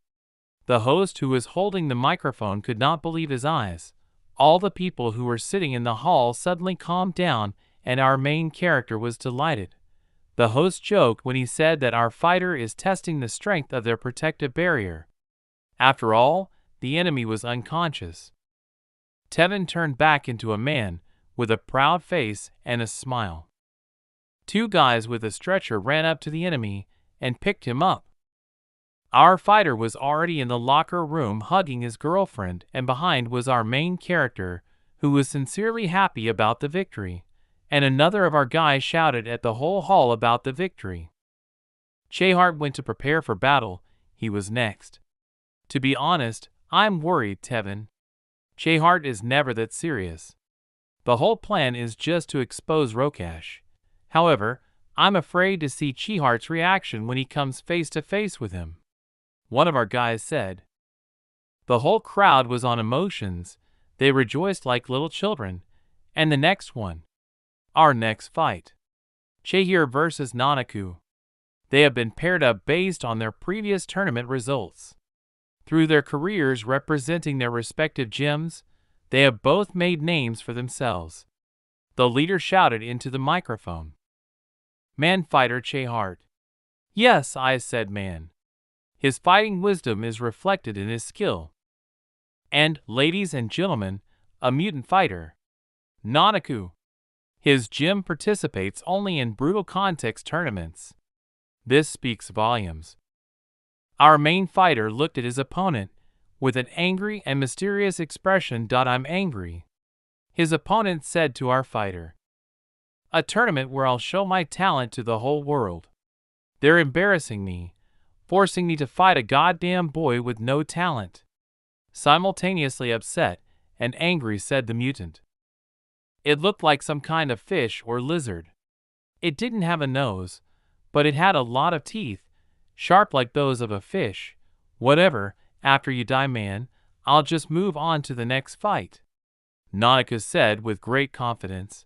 The host, who was holding the microphone, could not believe his eyes. All the people who were sitting in the hall suddenly calmed down, and our main character was delighted. The host joked when he said that our fighter is testing the strength of their protective barrier. After all, the enemy was unconscious. Tevin turned back into a man with a proud face and a smile. 2 guys with a stretcher ran up to the enemy and picked him up. Our fighter was already in the locker room hugging his girlfriend, and behind was our main character, who was sincerely happy about the victory, and another of our guys shouted at the whole hall about the victory. Chehart went to prepare for battle. He was next. To be honest, I'm worried, Tevin. Chehart is never that serious. The whole plan is just to expose Rokash. However, I'm afraid to see Chehart's reaction when he comes face to face with him. One of our guys said. The whole crowd was on emotions. They rejoiced like little children. And the next one. Our next fight. Chehir versus Nanaku. They have been paired up based on their previous tournament results. Through their careers representing their respective gyms, they have both made names for themselves. The leader shouted into the microphone. Man fighter Chehart. Yes, I said man. His fighting wisdom is reflected in his skill. And, ladies and gentlemen, a mutant fighter. Nanaku. His gym participates only in brutal context tournaments. This speaks volumes. Our main fighter looked at his opponent with an angry and mysterious expression. I'm angry. His opponent said to our fighter. A tournament where I'll show my talent to the whole world. They're embarrassing me, forcing me to fight a goddamn boy with no talent. Simultaneously upset and angry, said the mutant. It looked like some kind of fish or lizard. It didn't have a nose, but it had a lot of teeth, sharp like those of a fish. Whatever, after you die, man, I'll just move on to the next fight. Nanaka said with great confidence.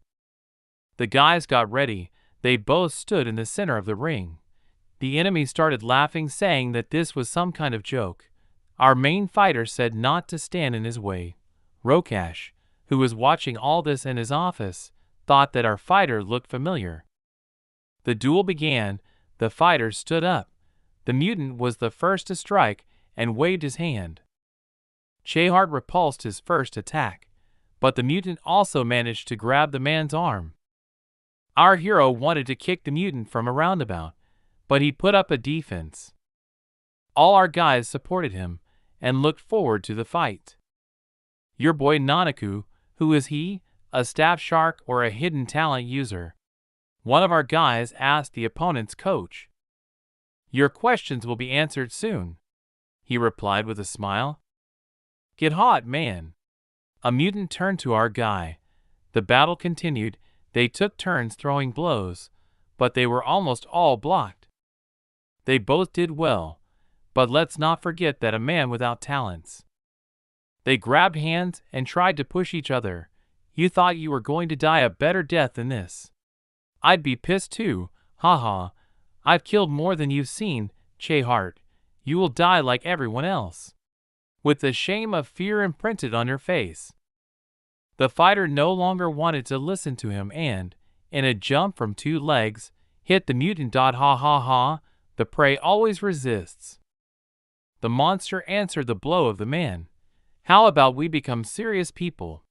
The guys got ready. They both stood in the center of the ring. The enemy started laughing, saying that this was some kind of joke. Our main fighter said not to stand in his way. Rokash, who was watching all this in his office, thought that our fighter looked familiar. The duel began. The fighter stood up. The mutant was the first to strike and waved his hand. Chehart repulsed his first attack, but the mutant also managed to grab the man's arm. Our hero wanted to kick the mutant from a roundabout, but he put up a defense. All our guys supported him and looked forward to the fight. Your boy Nanaku, who is he, a staff shark or a hidden talent user? One of our guys asked the opponent's coach. Your questions will be answered soon, he replied with a smile. Get hot, man. A mutant turned to our guy. The battle continued. They took turns throwing blows, but they were almost all blocked. They both did well, but let's not forget that a man without talents. They grabbed hands and tried to push each other. You thought you were going to die a better death than this. I'd be pissed too, haha. I've killed more than you've seen, Chehart. You will die like everyone else. With the shame of fear imprinted on your face. The fighter no longer wanted to listen to him and, in a jump from 2 legs, hit the mutant. Ha ha ha, the prey always resists. The monster answered the blow of the man. How about we become serious people?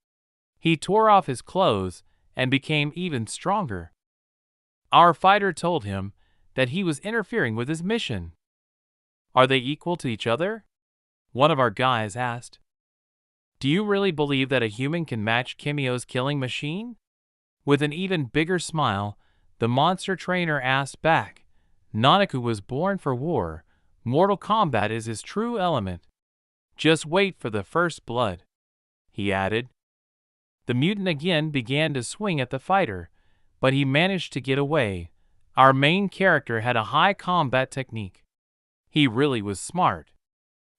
He tore off his clothes and became even stronger. Our fighter told him that he was interfering with his mission. Are they equal to each other? One of our guys asked. Do you really believe that a human can match Kimio's killing machine? With an even bigger smile, the monster trainer asked back. Nanaku was born for war. Mortal Kombat is his true element. Just wait for the first blood, he added. The mutant again began to swing at the fighter, but he managed to get away. Our main character had a high combat technique. He really was smart.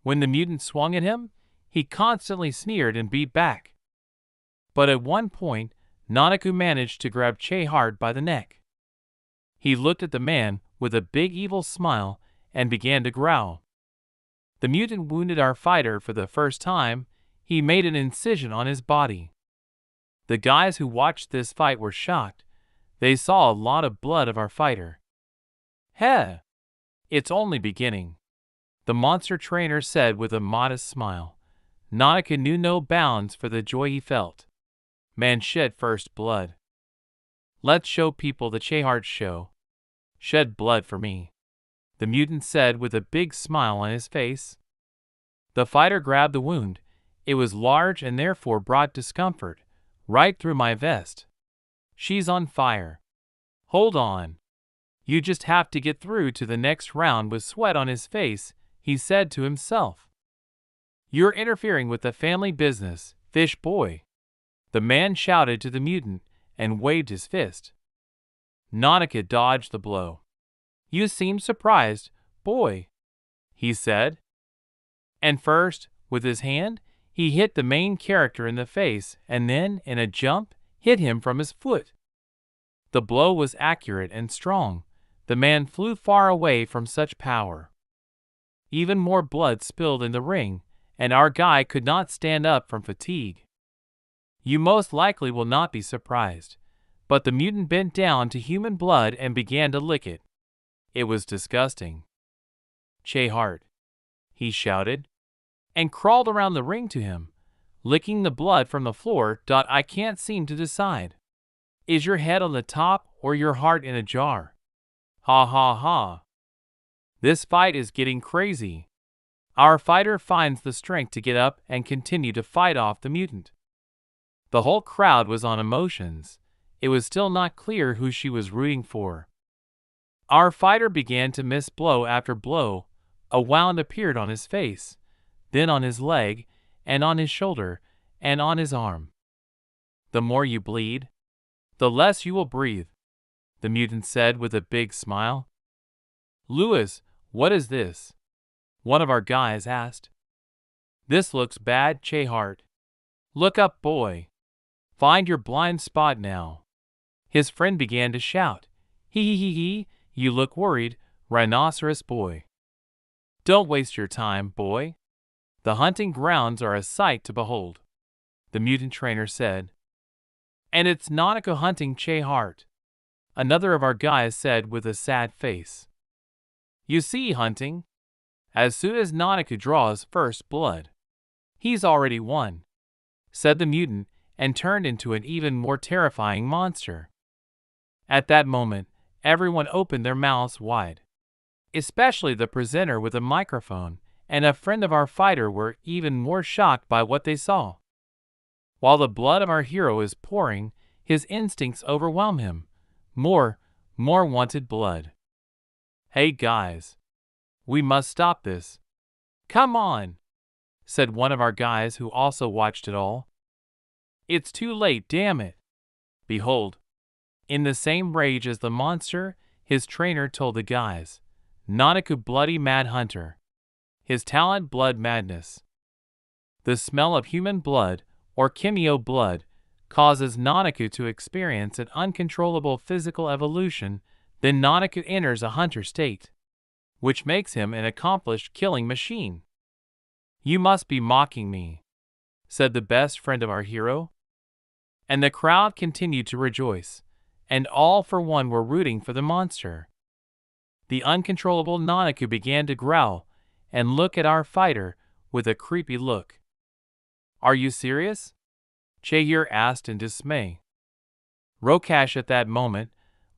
When the mutant swung at him, he constantly sneered and beat back. But at one point, Nanaku managed to grab Chehart by the neck. He looked at the man with a big evil smile and began to growl. The mutant wounded our fighter for the first time. He made an incision on his body. The guys who watched this fight were shocked. They saw a lot of blood of our fighter. Heh! It's only beginning, the monster trainer said with a modest smile. Nanaku knew no bounds for the joy he felt. Man shed first blood. Let's show people the Chehart show. Shed blood for me, the mutant said with a big smile on his face. The fighter grabbed the wound. It was large and therefore brought discomfort, right through my vest. She's on fire. Hold on. You just have to get through to the next round with sweat on his face, he said to himself. You're interfering with the family business, fish boy. The man shouted to the mutant and waved his fist. Nanaka dodged the blow. You seem surprised, boy, he said. And first, with his hand, he hit the main character in the face and then, in a jump, hit him from his foot. The blow was accurate and strong. The man flew far away from such power. Even more blood spilled in the ring, and our guy could not stand up from fatigue. You most likely will not be surprised, but the mutant bent down to human blood and began to lick it. It was disgusting. Che Hart, he shouted, and crawled around the ring to him, licking the blood from the floor. I can't seem to decide. Is your head on the top or your heart in a jar? Ha ha ha. This fight is getting crazy. Our fighter finds the strength to get up and continue to fight off the mutant. The whole crowd was on emotions. It was still not clear who she was rooting for. Our fighter began to miss blow after blow. A wound appeared on his face, then on his leg, and on his shoulder, and on his arm. The more you bleed, the less you will breathe, the mutant said with a big smile. Lewis, what is this? One of our guys asked. This looks bad, Che Hart. Look up, boy. Find your blind spot now. His friend began to shout. He, you look worried, rhinoceros boy. Don't waste your time, boy. The hunting grounds are a sight to behold, the mutant trainer said. And it's Nanaka hunting Che Hart, another of our guys said with a sad face. You see, hunting, as soon as Nanaka draws first blood, he's already won, said the mutant, and turned into an even more terrifying monster. At that moment, everyone opened their mouths wide. Especially the presenter with a microphone and a friend of our fighter were even more shocked by what they saw. While the blood of our hero is pouring, his instincts overwhelm him. More wanted blood. Hey guys, we must stop this. Come on, said one of our guys who also watched it all. It's too late, damn it. Behold, in the same rage as the monster, his trainer told the guys, Nanaka bloody mad hunter. His talent blood madness. The smell of human blood, or Kimio blood, causes Nanaka to experience an uncontrollable physical evolution. Then Nanaka enters a hunter state, which makes him an accomplished killing machine. You must be mocking me, said the best friend of our hero. And the crowd continued to rejoice, and all for one were rooting for the monster. The uncontrollable Nanaka began to growl and look at our fighter with a creepy look. Are you serious? Chehir asked in dismay. Rokash at that moment,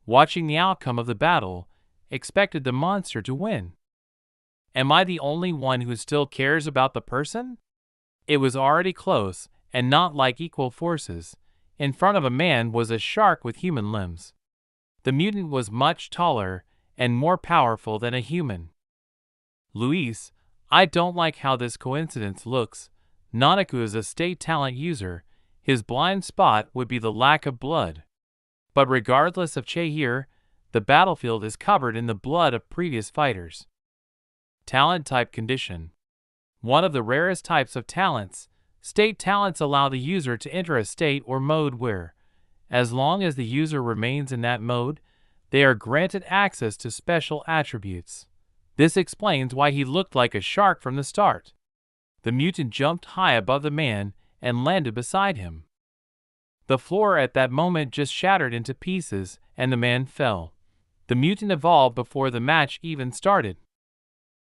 watching the outcome of the battle, expected the monster to win. Am I the only one who still cares about the person? It was already close, and not like equal forces. In front of a man was a shark with human limbs. The mutant was much taller and more powerful than a human. Luis, I don't like how this coincidence looks. Nanaka is a state talent user. His blind spot would be the lack of blood. But regardless of Chehir, the battlefield is covered in the blood of previous fighters. Talent type condition. One of the rarest types of talents, state talents allow the user to enter a state or mode where, as long as the user remains in that mode, they are granted access to special attributes. This explains why he looked like a shark from the start. The mutant jumped high above the man and landed beside him. The floor at that moment just shattered into pieces and the man fell. The mutant evolved before the match even started.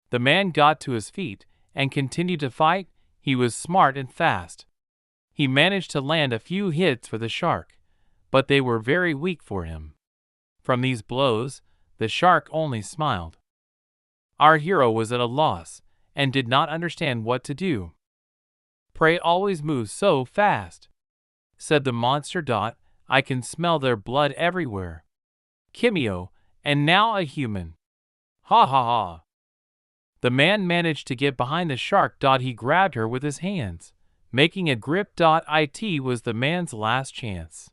The man got to his feet and continued to fight. He was smart and fast. He managed to land a few hits for the shark, but they were very weak for him. From these blows, the shark only smiled. Our hero was at a loss and did not understand what to do. Prey always moves so fast. said the monster. I can smell their blood everywhere. Kimio, and now a human. Ha ha ha. The man managed to get behind the shark. He grabbed her with his hands, making a grip. It was the man's last chance.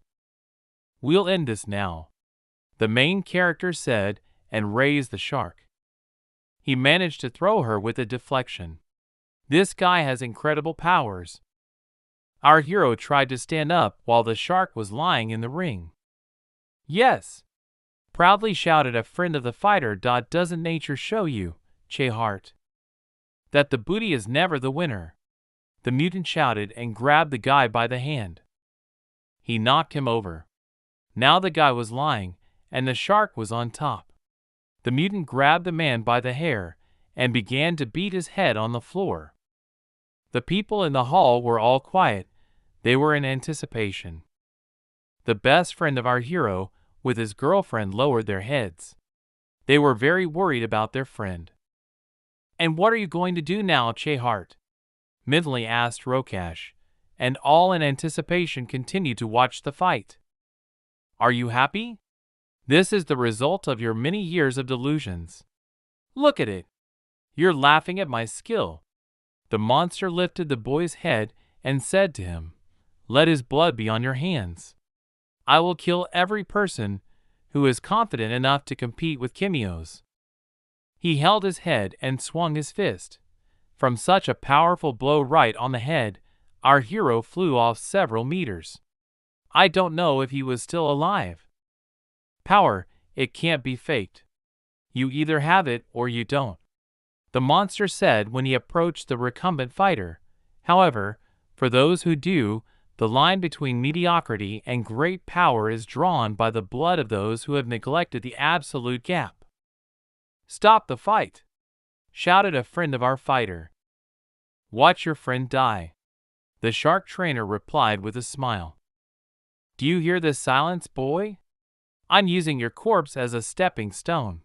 We'll end this now, the main character said, and raised the shark. He managed to throw her with a deflection. This guy has incredible powers. Our hero tried to stand up while the shark was lying in the ring. Yes, proudly shouted a friend of the fighter. Doesn't nature show you, Che-Hart, that the booty is never the winner? The mutant shouted and grabbed the guy by the hand. He knocked him over. Now the guy was lying, and the shark was on top. The mutant grabbed the man by the hair and began to beat his head on the floor. The people in the hall were all quiet. They were in anticipation. The best friend of our hero, with his girlfriend, lowered their heads. They were very worried about their friend. And what are you going to do now, Che-Hart? Mentally asked Rokash, and all in anticipation continued to watch the fight. Are you happy? This is the result of your many years of delusions. Look at it. You're laughing at my skill. The monster lifted the boy's head and said to him, let his blood be on your hands. I will kill every person who is confident enough to compete with Kimio's. He held his head and swung his fist. From such a powerful blow right on the head, our hero flew off several meters. I don't know if he was still alive. Power, it can't be faked. You either have it or you don't, the monster said when he approached the recumbent fighter. However, for those who do, the line between mediocrity and great power is drawn by the blood of those who have neglected the absolute gap. Stop the fight, shouted a friend of our fighter. Watch your friend die, the shark trainer replied with a smile. Do you hear this silence, boy? I'm using your corpse as a stepping stone.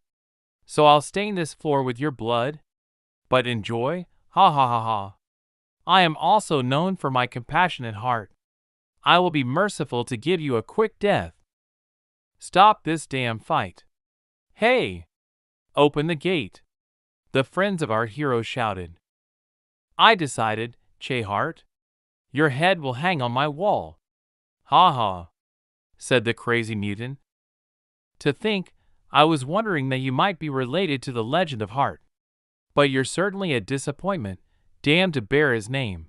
So I'll stain this floor with your blood. But enjoy, ha ha ha ha. I am also known for my compassionate heart. I will be merciful to give you a quick death. Stop this damn fight. Hey! Open the gate, the friends of our hero shouted. I decided, Che-Hart. Your head will hang on my wall. Ha ha, said the crazy mutant. To think, I was wondering that you might be related to the legend of Hart. But you're certainly a disappointment, damned to bear his name,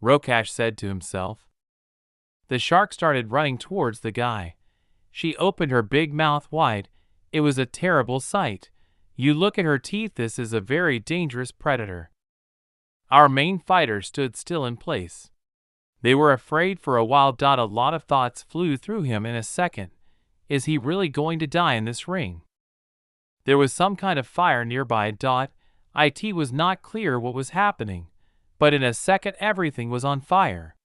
Rokash said to himself. The shark started running towards the guy. She opened her big mouth wide. It was a terrible sight. You look at her teeth, this is a very dangerous predator. Our main fighter stood still in place. They were afraid for a while. A lot of thoughts flew through him in a second. Is he really going to die in this ring? There was some kind of fire nearby. It was not clear what was happening, but in a second everything was on fire.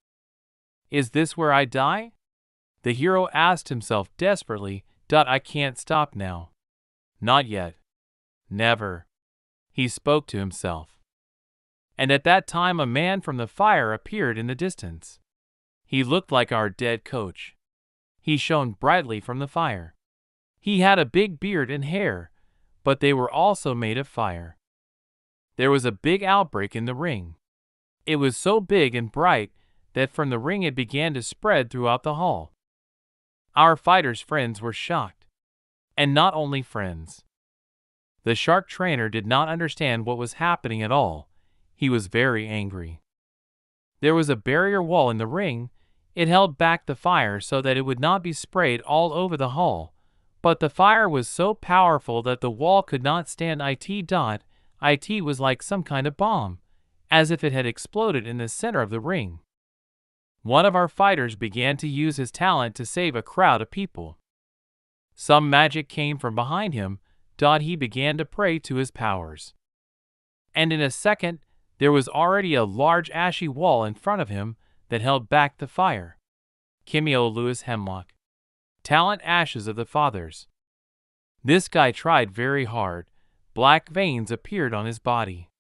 Is this where I die? The hero asked himself desperately. I can't stop now. Not yet. Never. He spoke to himself. And at that time a man from the fire appeared in the distance. He looked like our dead coach. He shone brightly from the fire. He had a big beard and hair, but they were also made of fire. There was a big outbreak in the ring. It was so big and bright that from the ring it began to spread throughout the hall. Our fighter's friends were shocked. And not only friends. The shark trainer did not understand what was happening at all. He was very angry. There was a barrier wall in the ring. It held back the fire so that it would not be sprayed all over the hall. But the fire was so powerful that the wall could not stand it. It was like some kind of bomb, as if it had exploded in the center of the ring. One of our fighters began to use his talent to save a crowd of people. Some magic came from behind him. He began to pray to his powers. And in a second, there was already a large ashy wall in front of him that held back the fire. Kimio Lewis Hemlock. Talent Ashes of the Fathers. This guy tried very hard. Black veins appeared on his body.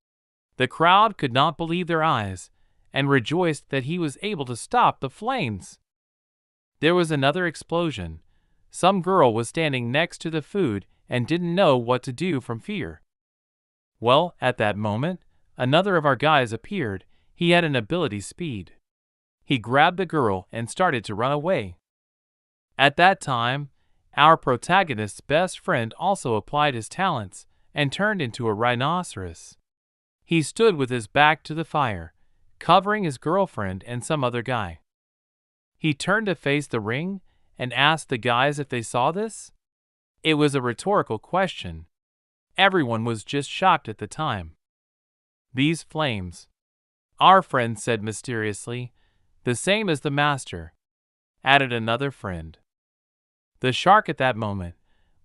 The crowd could not believe their eyes, and rejoiced that he was able to stop the flames. There was another explosion. Some girl was standing next to the food and didn't know what to do from fear. Well, at that moment, another of our guys appeared. He had an ability speed. He grabbed the girl and started to run away. At that time, our protagonist's best friend also applied his talents and turned into a rhinoceros. He stood with his back to the fire, covering his girlfriend and some other guy. He turned to face the ring and asked the guys if they saw this. It was a rhetorical question. Everyone was just shocked at the time. These flames, our friend said mysteriously, the same as the master, added another friend. The shark at that moment,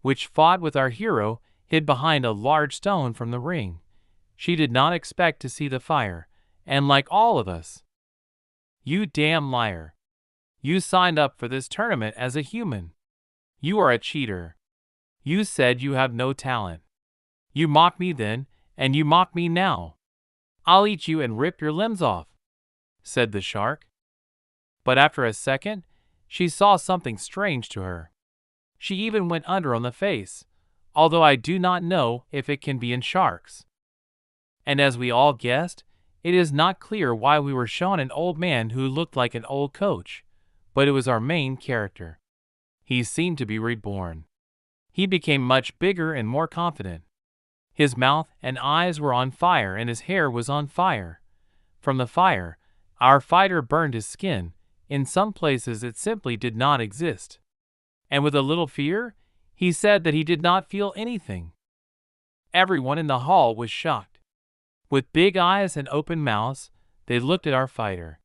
which fought with our hero, hid behind a large stone from the ring. She did not expect to see the fire, and like all of us. You damn liar. You signed up for this tournament as a human. You are a cheater. You said you have no talent. You mock me then, and you mock me now. I'll eat you and rip your limbs off, said the shark. But after a second, she saw something strange to her. She even went under on the face, although I do not know if it can be in sharks. And as we all guessed, it is not clear why we were shown an old man who looked like an old coach, but it was our main character. He seemed to be reborn. He became much bigger and more confident. His mouth and eyes were on fire and his hair was on fire. From the fire, our fighter burned his skin. In some places it simply did not exist. And with a little fear, he said that he did not feel anything. Everyone in the hall was shocked. With big eyes and open mouths, they looked at our fighter.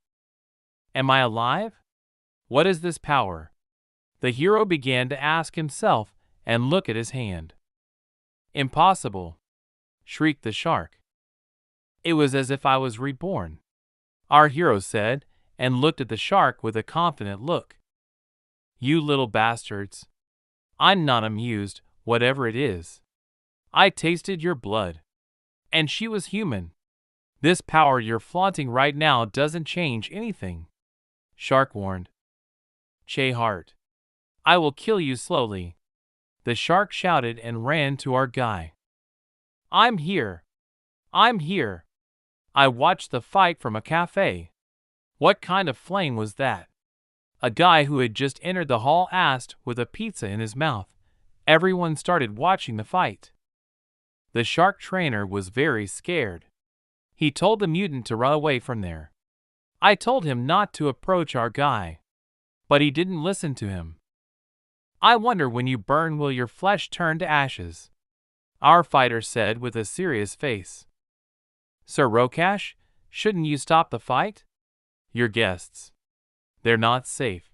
Am I alive? What is this power? The hero began to ask himself and look at his hand. Impossible, shrieked the shark. It was as if I was reborn, our hero said, and looked at the shark with a confident look. You little bastards. I'm not amused, whatever it is. I tasted your blood. And she was human. This power you're flaunting right now doesn't change anything. Shark warned. Che Hart. I will kill you slowly. The shark shouted and ran to our guy. I'm here. I'm here. I watched the fight from a cafe. What kind of flame was that? A guy who had just entered the hall asked with a pizza in his mouth. Everyone started watching the fight. The shark trainer was very scared. He told the mutant to run away from there. I told him not to approach our guy. But he didn't listen to him. I wonder when you burn will your flesh turn to ashes? Our fighter said with a serious face. Sir Rokash, shouldn't you stop the fight? Your guests. They're not safe.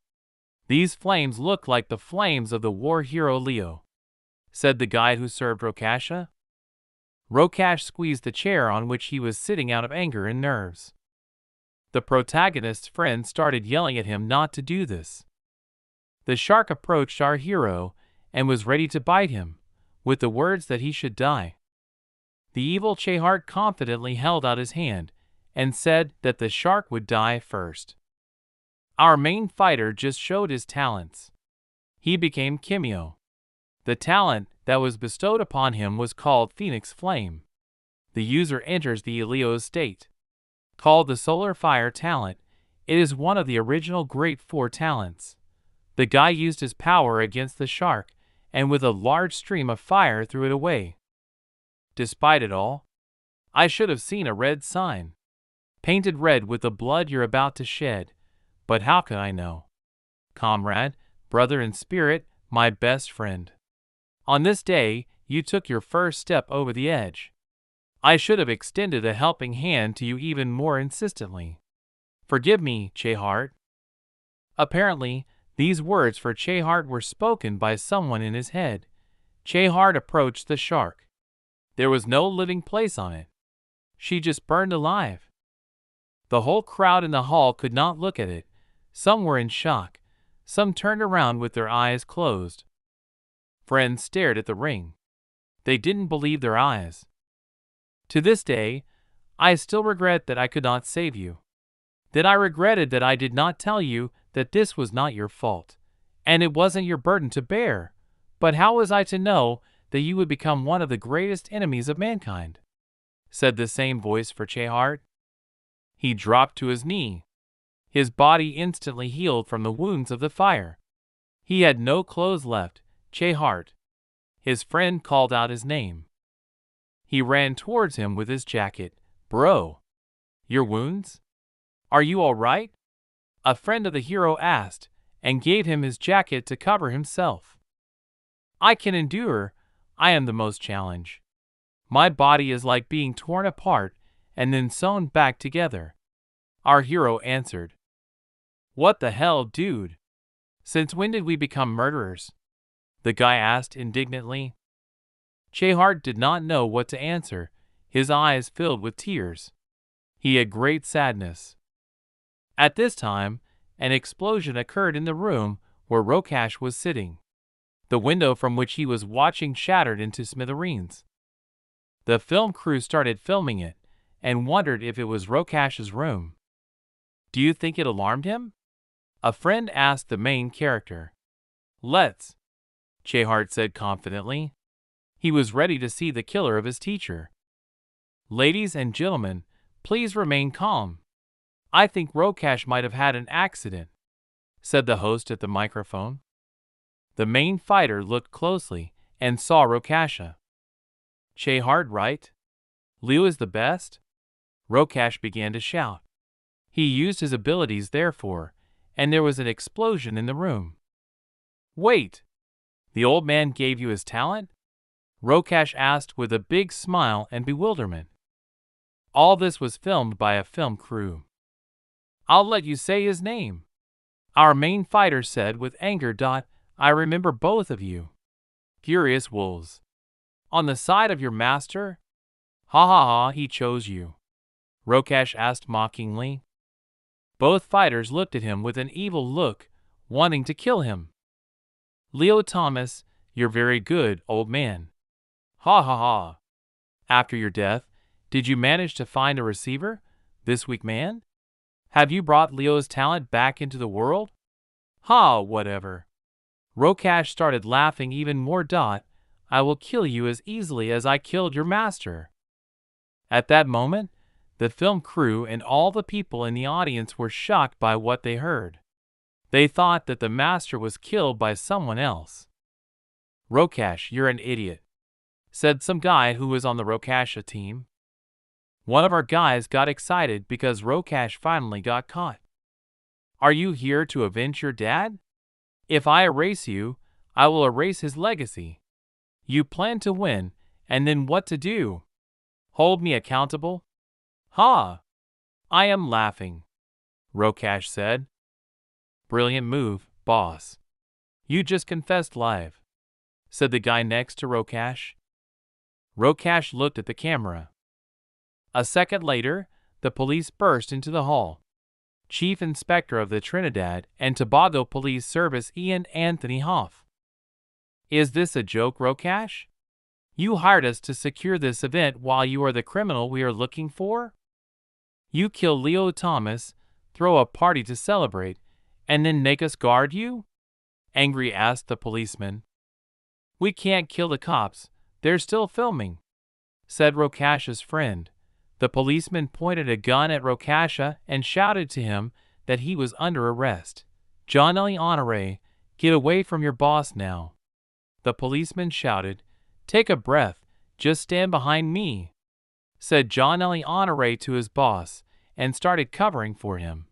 These flames look like the flames of the war hero Leo, said the guide who served Rokasha. Rokash squeezed the chair on which he was sitting out of anger and nerves. The protagonist's friend started yelling at him not to do this. The shark approached our hero and was ready to bite him, with the words that he should die. The evil Chehart confidently held out his hand and said that the shark would die first. Our main fighter just showed his talents. He became Kimio. The talent that was bestowed upon him was called Phoenix Flame. The user enters the Elio's state. Called the Solar Fire talent, it is one of the original Great Four talents. The guy used his power against the shark, and with a large stream of fire threw it away. Despite it all, I should have seen a red sign, painted red with the blood you're about to shed, but how could I know? Comrade, brother in spirit, my best friend. On this day, you took your first step over the edge. I should have extended a helping hand to you even more insistently. Forgive me, Chehart. Apparently, these words for Chehart were spoken by someone in his head. Chehart approached the shark. There was no living place on it. She just burned alive. The whole crowd in the hall could not look at it. Some were in shock. Some turned around with their eyes closed. Friends stared at the ring. They didn't believe their eyes. To this day, I still regret that I could not save you. That I regretted that I did not tell you that this was not your fault, and it wasn't your burden to bear. But how was I to know that you would become one of the greatest enemies of mankind?" said the same voice for Chehart. He dropped to his knee. His body instantly healed from the wounds of the fire. He had no clothes left. "Chehart." His friend called out his name. He ran towards him with his jacket. "Bro, your wounds? Are you all right?" a friend of the hero asked, and gave him his jacket to cover himself. "I can endure. I am the most challenge. My body is like being torn apart and then sewn back together," our hero answered. "What the hell, dude? Since when did we become murderers?" the guy asked indignantly. Chehart did not know what to answer. His eyes filled with tears. He had great sadness. At this time, an explosion occurred in the room where Rokash was sitting. The window from which he was watching shattered into smithereens. The film crew started filming it and wondered if it was Rokash's room. "Do you think it alarmed him?" a friend asked the main character. "Let's," Chehart said confidently. He was ready to see the killer of his teacher. "Ladies and gentlemen, please remain calm. I think Rokash might have had an accident," said the host at the microphone. The main fighter looked closely and saw Rokasha. "Chehart, right? Liu is the best?" Rokash began to shout. He used his abilities therefore, and there was an explosion in the room. "Wait! The old man gave you his talent?" Rokash asked with a big smile and bewilderment. All this was filmed by a film crew. "I'll let you say his name," our main fighter said with anger. "I remember both of you. Furious wolves. On the side of your master? Ha ha ha, he chose you," Rokash asked mockingly. Both fighters looked at him with an evil look, wanting to kill him. "Leo Thomas, you're very good, old man. Ha ha ha. After your death, did you manage to find a receiver, this weak man? Have you brought Leo's talent back into the world? Ha, whatever." Rokash started laughing even more. "I will kill you as easily as I killed your master." At that moment, the film crew and all the people in the audience were shocked by what they heard. They thought that the master was killed by someone else. "Rokash, you're an idiot," said some guy who was on the Rokasha team. One of our guys got excited because Rokash finally got caught. "Are you here to avenge your dad? If I erase you, I will erase his legacy. You plan to win, and then what to do? Hold me accountable?" "Ha! I am laughing," Rokash said. "Brilliant move, boss. You just confessed live," said the guy next to Rokash. Rokash looked at the camera. A second later, the police burst into the hall. Chief Inspector of the Trinidad and Tobago Police Service Ian Anthony Hoff. "Is this a joke, Rokash? You hired us to secure this event while you are the criminal we are looking for? You kill Leo Thomas, throw a party to celebrate, and then make us guard you?" Angry asked the policeman. "We can't kill the cops, they're still filming," said Rokasha's friend. The policeman pointed a gun at Rokasha and shouted to him that he was under arrest. "John L. Honore, get away from your boss now." The policeman shouted, "Take a breath, just stand behind me," said John L. Honore to his boss, and started covering for him.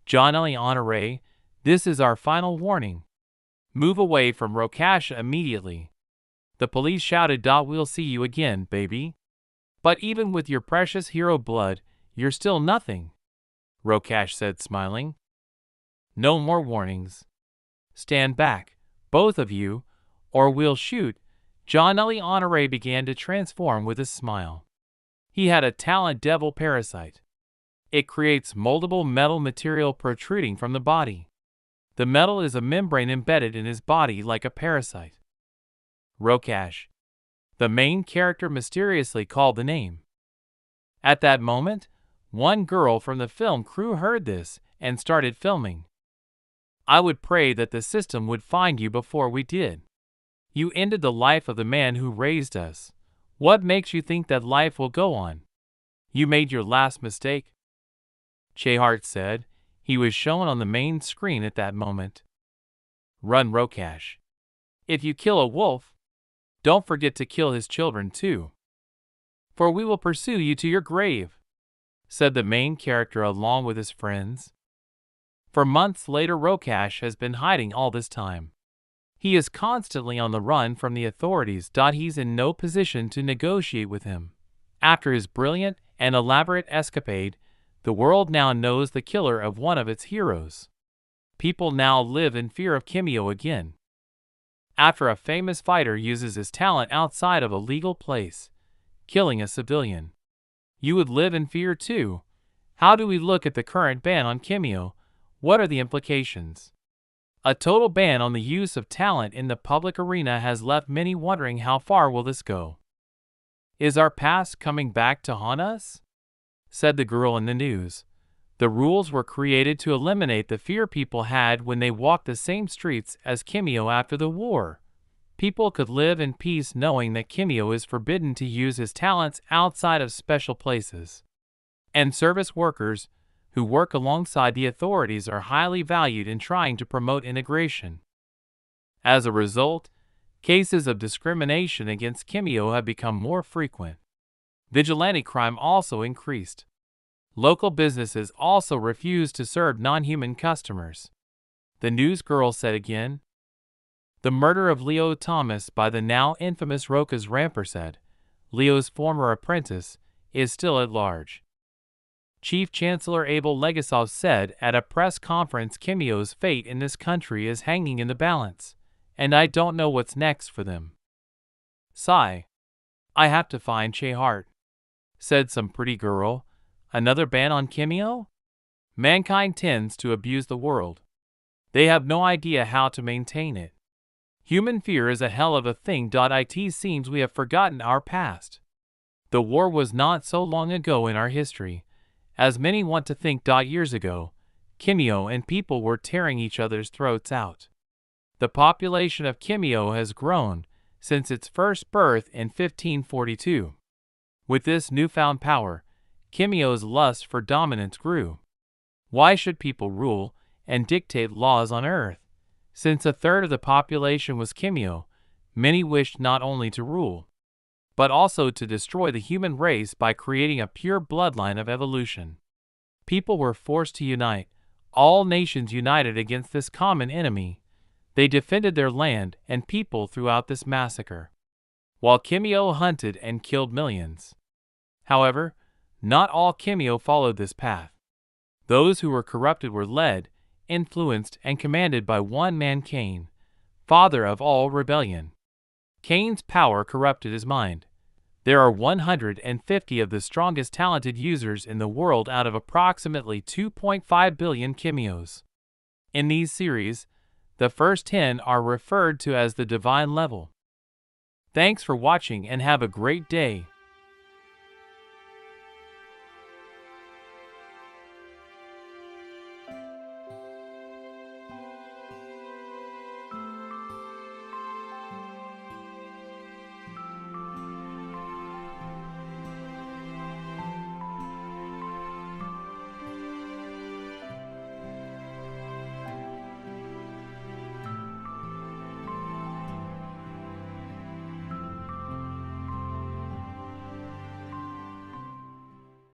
"John L. Honore, this is our final warning. Move away from Rokasha immediately." The police shouted, "We'll see you again, baby. But even with your precious hero blood, you're still nothing," Rokash said, smiling. "No more warnings. Stand back, both of you, or we'll shoot." John L. Honore began to transform with a smile. He had a talent devil parasite. It creates moldable metal material protruding from the body. The metal is a membrane embedded in his body like a parasite. Rokash. The main character mysteriously called the name. At that moment, one girl from the film crew heard this and started filming. I would pray that the system would find you before we did. You ended the life of the man who raised us. What makes you think that life will go on? You made your last mistake? Chehart said. He was shown on the main screen at that moment. Run, Rokash. If you kill a wolf, don't forget to kill his children too. For we will pursue you to your grave, said the main character along with his friends. For months later, Rokash has been hiding all this time. He is constantly on the run from the authorities. He's in no position to negotiate with him. After his brilliant and elaborate escapade, the world now knows the killer of one of its heroes. People now live in fear of Kimio again. After a famous fighter uses his talent outside of a legal place, killing a civilian, you would live in fear too. How do we look at the current ban on Kimio? What are the implications? A total ban on the use of talent in the public arena has left many wondering how far will this go. Is our past coming back to haunt us? Said the girl in the news. The rules were created to eliminate the fear people had when they walked the same streets as Kimio after the war. People could live in peace knowing that Kimio is forbidden to use his talents outside of special places. And service workers who work alongside the authorities are highly valued in trying to promote integration. As a result, cases of discrimination against Kimio have become more frequent. Vigilante crime also increased. Local businesses also refused to serve non-human customers. The news girl said again. The murder of Leo Thomas by the now infamous Rokas Rampersad, Leo's former apprentice, is still at large. Chief Chancellor Abel Legasov said at a press conference, Kimio's fate in this country is hanging in the balance, and I don't know what's next for them. Sigh. I have to find Chehart, said some pretty girl. Another ban on Kimio? Mankind tends to abuse the world. They have no idea how to maintain it. Human fear is a hell of a thing. It seems we have forgotten our past. The war was not so long ago in our history, as many want to think. Years ago, Kimio and people were tearing each other's throats out. The population of Kimio has grown since its first birth in 1542. With this newfound power, Kimio's lust for dominance grew. Why should people rule and dictate laws on earth? Since a third of the population was Kimio, many wished not only to rule, but also to destroy the human race by creating a pure bloodline of evolution. People were forced to unite. All nations united against this common enemy. They defended their land and people throughout this massacre, while Kimio hunted and killed millions. However, not all Kimio followed this path. Those who were corrupted were led, influenced, and commanded by one man, Cain, father of all rebellion. Cain's power corrupted his mind. There are 150 of the strongest talented users in the world out of approximately 2.5 billion Kimios. In these series, the first 10 are referred to as the divine level. Thanks for watching and have a great day.